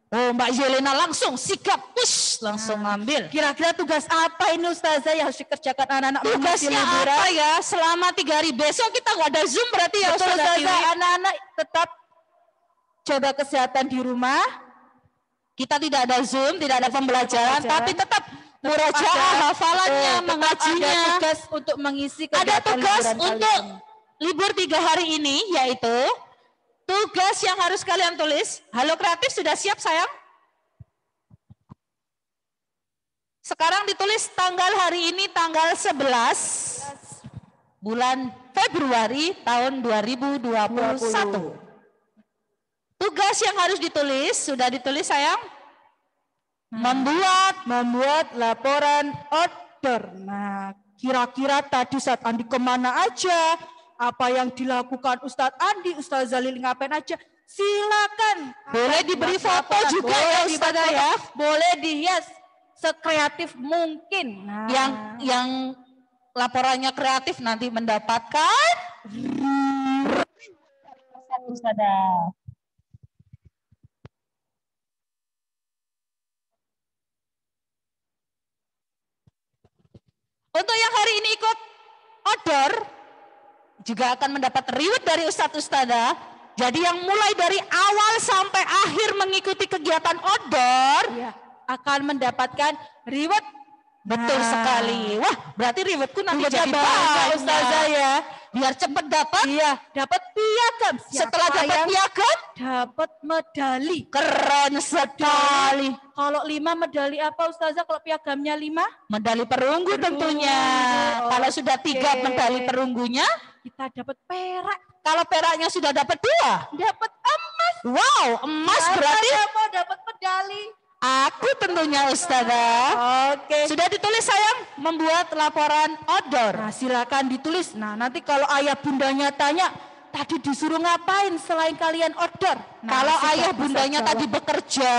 Oh, Mbak Yelena langsung sigap, push, langsung ambil. Kira-kira tugas apa ini Ustazah yang harus dikerjakan anak-anak mengisi Tugasnya liburan? apa ya? Selama 3 hari besok kita nggak ada Zoom berarti ya Betul Ustazah Tiwi? Ustazah, anak-anak tetap jaga kesehatan di rumah. Kita tidak ada Zoom, tidak ada pembelajaran, pembelajaran. tapi tetap murajaah hafalannya, Tetap mengajinya. Ada tugas untuk mengisi Ada kegiatan tugas liburan kali untuk ini. libur 3 hari ini, yaitu tugas yang harus kalian tulis. Halo kreatif sudah siap sayang? Sekarang ditulis tanggal hari ini tanggal 11 bulan Februari tahun 2021. Tugas yang harus ditulis, sudah ditulis sayang? Membuat laporan order. Nah, kira-kira tadi Ustadz Andi kemana aja? Apa yang dilakukan Ustadz Andi, Ustadz Zalil ngapain aja? Silakan. Boleh diberi foto juga ya Ustazah ya. Boleh dihias sekreatif mungkin. Nah. Yang laporannya kreatif nanti mendapatkan Ustazah. Untuk yang hari ini ikut order juga akan mendapat reward dari Ustadz-Ustadzah. Jadi yang mulai dari awal sampai akhir mengikuti kegiatan order akan mendapatkan reward. Betul sekali. Wah, berarti rewardku nanti jadi banyak Ustazah ya. Biar cepat dapat. Iya, dapat piagam. Setelah dapat piagam, dapat medali. Keren sekali. Kalau 5 medali apa Ustazah? Kalau piagamnya 5? Medali perunggu tentunya. Kalau sudah 3 medali perunggunya, kita dapat perak. Kalau peraknya sudah dapat 2, dapat emas. Wow, emas berarti mau dapat medali. Aku tentunya Ustazah. Oke. Sudah ditulis sayang, membuat laporan order. Nah, silakan ditulis. Nah, nanti kalau ayah bundanya tanya, tadi disuruh ngapain selain kalian order? Nah, kalau ayah bundanya tadi bekerja,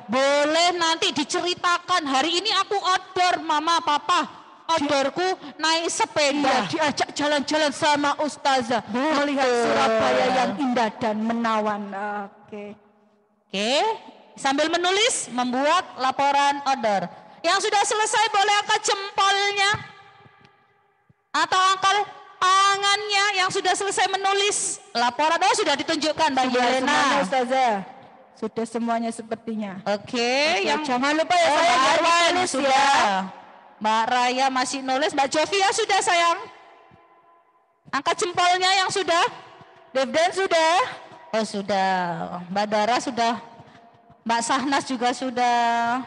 boleh nanti diceritakan. Hari ini aku order, mama, papa. Orderku naik sepeda. Diajak jalan-jalan sama Ustazah. Melihat Surabaya yang indah dan menawan. Oke. Sambil menulis, membuat laporan order. Yang sudah selesai boleh angkat jempolnya. Atau angkat tangannya yang sudah selesai menulis laporan. Oh, sudah ditunjukkan Mbak Yelena. Sudah semuanya sepertinya. Oke, yang jangan lupa ya saya nulis ya. Mbak Raya masih nulis, Mbak Jovia sudah sayang. Angkat jempolnya yang sudah. Devden sudah. Oh sudah. Mbak Dara sudah. Mbak Sahnas juga sudah.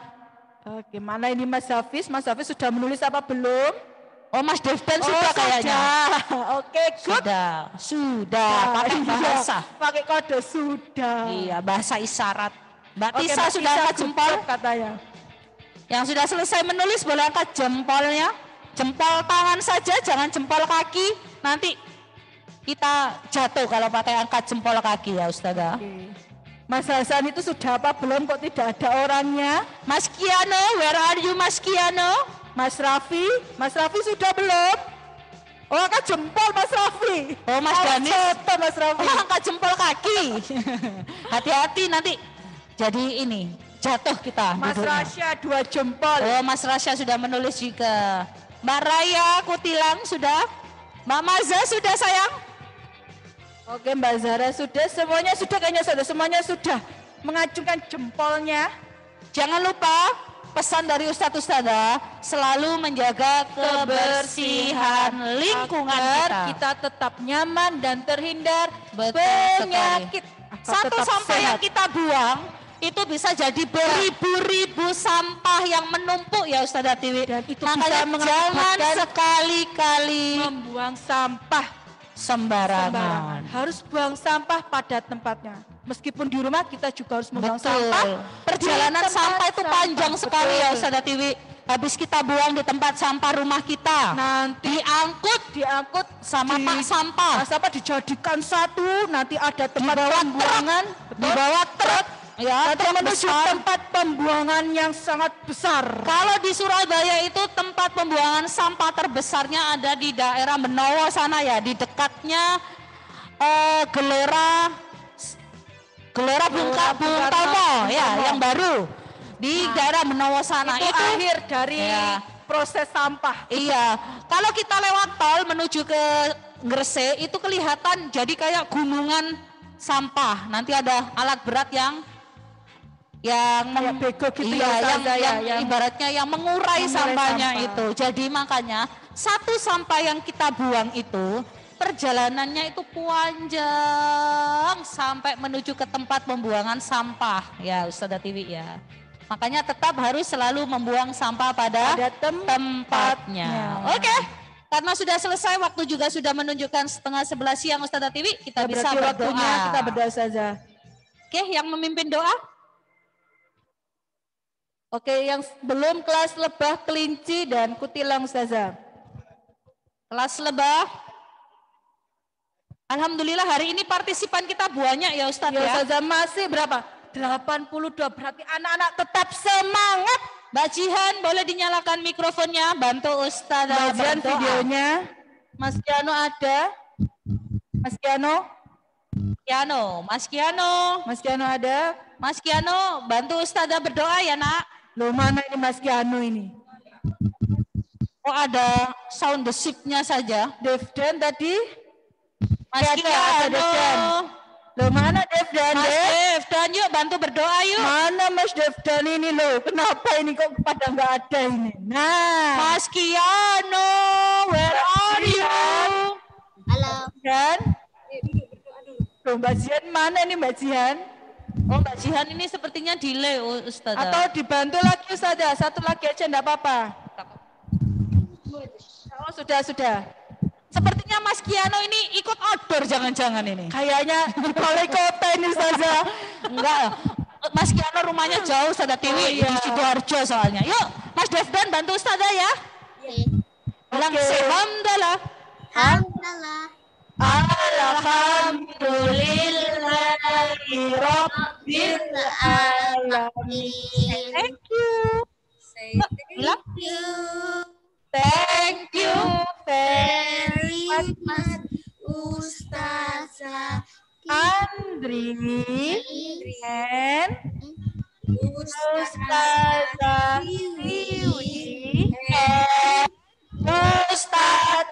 Oke, mana ini Mas Hafiz? Mas Hafiz sudah menulis apa belum? Oh, Mas Devden sudah kayaknya. Oke, good. Sudah. Pakai bahasa. Pakai kode sudah. Iya, bahasa isyarat. Mbak Tisa sudah angkat jempol katanya. Yang sudah selesai menulis boleh angkat jempolnya. Jempol tangan saja, jangan jempol kaki. Nanti kita jatuh kalau pakai angkat jempol kaki ya Ustazah. Mas Hasan itu sudah apa belum kok tidak ada orangnya? Mas Kiano, where are you Mas Kiano? Mas Raffi sudah belum? Oh angkat jempol Mas Raffi. Oh Mas Danis. Mas Raffi. Oh angkat jempol kaki. Hati-hati nanti jadi ini jatuh kita. Mas duduknya. Rasya 2 jempol. Oh Mas Rasya sudah menulis juga. Mbak Raya Kutilang sudah. Mbak Maza sudah sayang. Oke Mbak Zara sudah, semuanya sudah kayaknya semuanya sudah mengacungkan jempolnya. Jangan lupa pesan dari Ustadz-Ustadzah selalu menjaga kebersihan lingkungan kita tetap nyaman dan terhindar penyakit. Satu sampah yang kita buang itu bisa jadi beribu-ribu sampah yang menumpuk ya Ustadzah Tiwi. Dan itu makanya bisa jangan sekali-kali membuang sampah sembarangan. Harus buang sampah pada tempatnya. Meskipun di rumah kita juga harus membuang sampah. Perjalanan sampah itu panjang sekali ya Ustazah Tiwi. Habis kita buang di tempat sampah rumah kita, nanti diangkut sama pak sampah. Sampah dijadikan satu, nanti ada tempat pembuangan di bawah truk. Ya, menuju tempat pembuangan yang sangat besar. Kalau di Surabaya itu tempat pembuangan sampah terbesarnya ada di daerah Benowo sana ya, di dekatnya Gelora Bung Tomo ya, yang baru di daerah Benowo sana. Itu akhir dari proses sampah. Iya, kalau kita lewat tol menuju ke Gresik itu kelihatan jadi kayak gunungan sampah. Nanti ada alat berat yang bego gitu yang ibaratnya yang mengurai sampahnya itu. Jadi makanya satu sampah yang kita buang itu perjalanannya itu panjang sampai menuju ke tempat pembuangan sampah ya Ustazah Tiwi ya. Makanya tetap harus selalu membuang sampah pada tempatnya. Oke. Karena sudah selesai, waktu juga sudah menunjukkan 10:30 siang Ustazah Tiwi, kita bisa Berarti berdoa. waktunya kita berdoa saja. Oke, yang memimpin doa? Oke, yang belum kelas lebah, kelinci, dan kutilang Ustazah. Kelas lebah. Alhamdulillah hari ini partisipan kita banyak ya Ustaz Ya ya. Ustazah, masih berapa? 82, berarti anak-anak tetap semangat. Mbak Jihan boleh dinyalakan mikrofonnya, bantu Ustazah Bagian berdoa. videonya, Mas Kiano ada? Mas Kiano? Mas Kiano. Mas Kiano ada? Mas Kiano, bantu Ustazah berdoa ya nak. Loh, mana ini Mas Kiano ini? Oh ada sound the ship-nya saja. Devdan tadi? Mas Ada Kiano. Devdan. Loh, mana Devdan? Mas Devdan, yuk bantu berdoa yuk. Mana Mas Devdan ini loh? Kenapa ini kok pada nggak ada ini? Nah, Mas Kiano, where are you? Halo. Dan loh, Mbak Jihan mana nih Mbak Jihan? Oh Mbak Jihan ini sepertinya delay Ustazah. Atau dibantu lagi saja, satu lagi aja enggak apa-apa. Oh, sudah. Sepertinya Mas Kiano ini ikut outdoor jangan-jangan ini. Kayaknya di balai kota ini saja. Enggak, Mas Kiano rumahnya jauh Ustazah Tiwi, di Sidoarjo soalnya. Yuk, Mas Devdan bantu Ustazah ya. Bilang alhamdulillah. Alhamdulillah. Alhamdulillahi Rabbil Alamin. Thank you. Bilang Thank you Very much, Ustazah Andri and Ustazah Tiwi and Ustazah.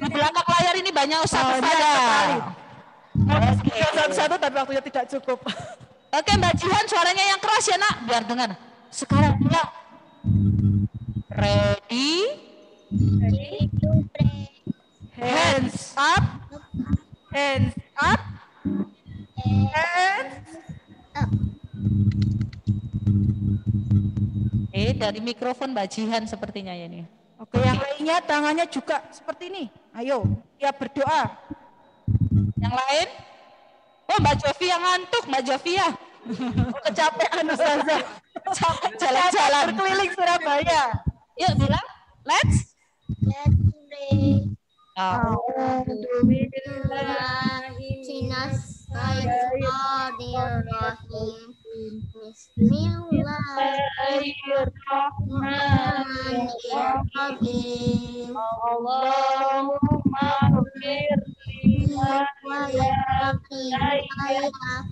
di belakang layar ini banyak Ustazah. Oke. Satu-satu tapi waktunya tidak cukup. Oke Mbak Jihan suaranya yang keras ya nak, biar dengar. Sekarang ya. Ready? Hands up. Hands up. Hands Dari mikrofon Mbak Jihan sepertinya ya ini. Oke, yang lainnya tangannya juga seperti ini. Ayo, ya berdoa. Yang lain? Oh Mbak Jovi yang ngantuk, Mbak Jovi ya. Kecapean Ustazah. Capek jalan-jalan. Berkeliling Surabaya. Yuk bilang, let's pray. Bismillahirrahmanirrahim. Allahumma firli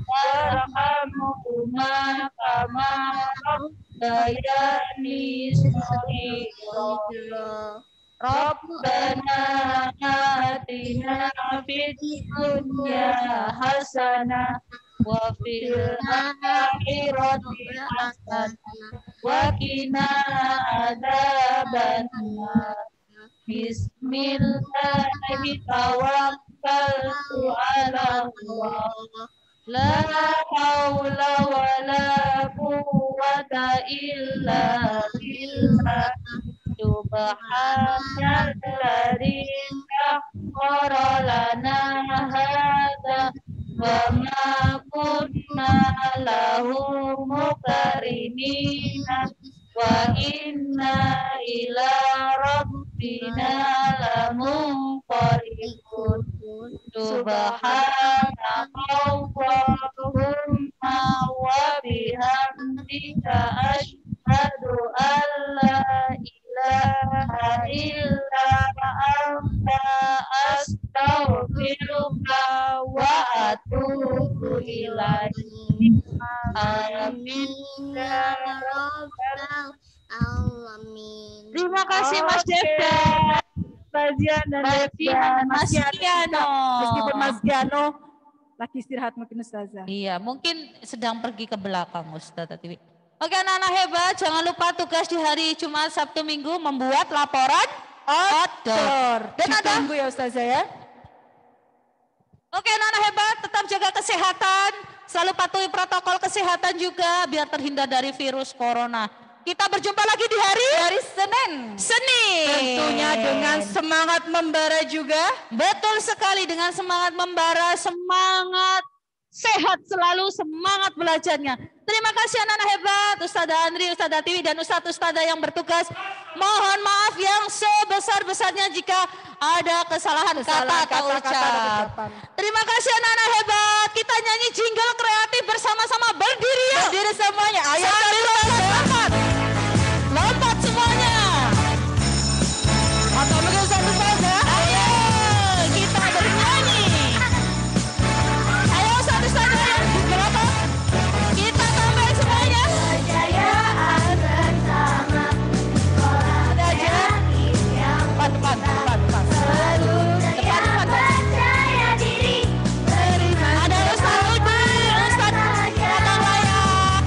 warhamhuma kama rabbayani shaghira. Rabbana atina fid dunya hasanah wa fil akhirati hasanah wa qina adzabannar. Bismillahi tawakkaltu ala Allah. La haula wa la quwwata illa billah. Subhanalladzi sakhkhara lana hadza wa ma kunna lahu muqrinina wa inna ila rabbina lamunqalibun. Subhanallahumma wa bihamdika asyhadu an la ilaha illa anta astaghfiruka wa atubu ilaik. Amin ya rabbal alamin. Terima kasih Mas Devdan, Bagian dan Mas Kiano. Meskipun Mas Kiano lagi istirahat mungkin Ustazah. Iya, mungkin sedang pergi ke belakang Ustazah Tiwi. Oke anak-anak hebat, jangan lupa tugas di hari Jumat, Sabtu, Minggu membuat laporan outdoor. Dan ada Ditunggu ya Ustazah ya. Oke anak-anak hebat, tetap jaga kesehatan, selalu patuhi protokol kesehatan juga biar terhindar dari virus corona. Kita berjumpa lagi di hari Senin. Dengan semangat membara juga. Betul sekali, dengan semangat membara, semangat sehat selalu, semangat belajarnya. Terima kasih anak-anak hebat, Ustazah Andri, Ustazah Tiwi, dan Ustazah yang bertugas. Mohon maaf yang sebesar-besarnya jika ada kesalahan kata atau ucap. Terima kasih anak-anak hebat. Kita nyanyi jingle kreatif bersama-sama, berdiri ya. Berdiri semuanya. Ayo sambil lompat. Lompat semuanya. Atau mungkin satu saja. Ayo kita bernyanyi. Ayo satu saja yang berapa? Kita tambah semuanya. Kejayaan bersama sekolah kreatif yang Depan. selalu percaya diri. Ada Ustaz Ibu, Ustaz belakang layar.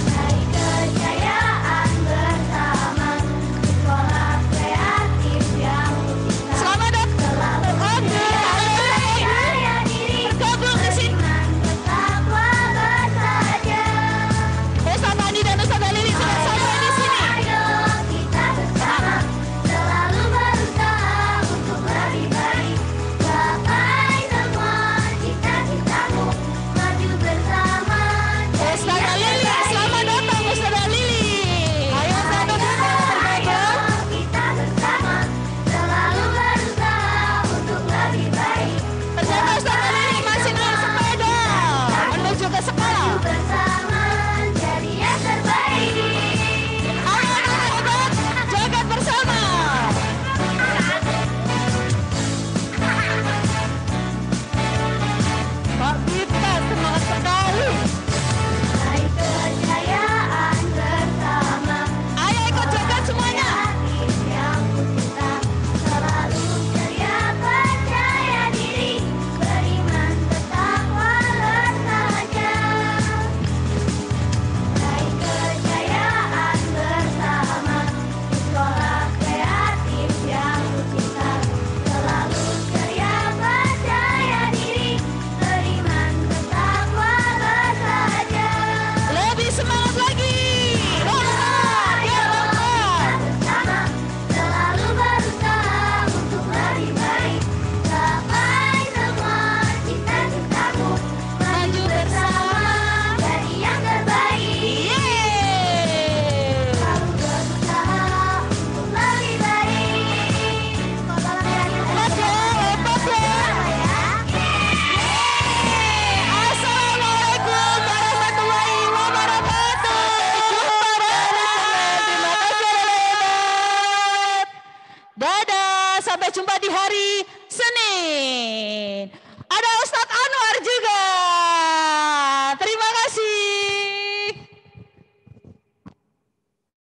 Meraih kejayaan bersama sekolah kreatif yang Selamat datang. percaya diri. Bergabung di sini. Bertakwa bersaja. Ustaz Andi dan Ustaz Lili sudah sampai di sini. Ayo kita bersama selalu berusaha untuk lebih baik. Gapai semua cita-citamu, maju bersama. Ustaz Lili, selamat datang Ustaz Lili. Ayo satu Ayo kita bersama selalu berusaha untuk lebih baik. Ternyata Ustaz Lili masih naik sepeda menuju ke sekolah. Bersama jadi yang terbaik. Ayo anak-anak hebat, jaga bersama. Pak Kita semangat sekali. Meraih kejayaan bersama. Ayo ikut jaga semuanya. Kreatif yang cinta, selalu ceria, percaya diri, beriman, bertakwa, bersahaja. Meraih kejayaan bersama, sekolah kreatif yang cinta, selalu ceria, percaya diri, beriman, bertakwa, bersahaja. Lebih semangat lagi. Lompat, ya lompat. Bersama selalu berusaha untuk lebih baik. Gapai semua cita-citamu, maju bersama jadi yang terbaik. Yeay. Selalu berusaha untuk lebih baik. Sekolah kreatif Lompat ya. Assalamualaikum warahmatullahi wabarakatuh. Terima kasih hebat. Dadah, sampai jumpa di hari Senin.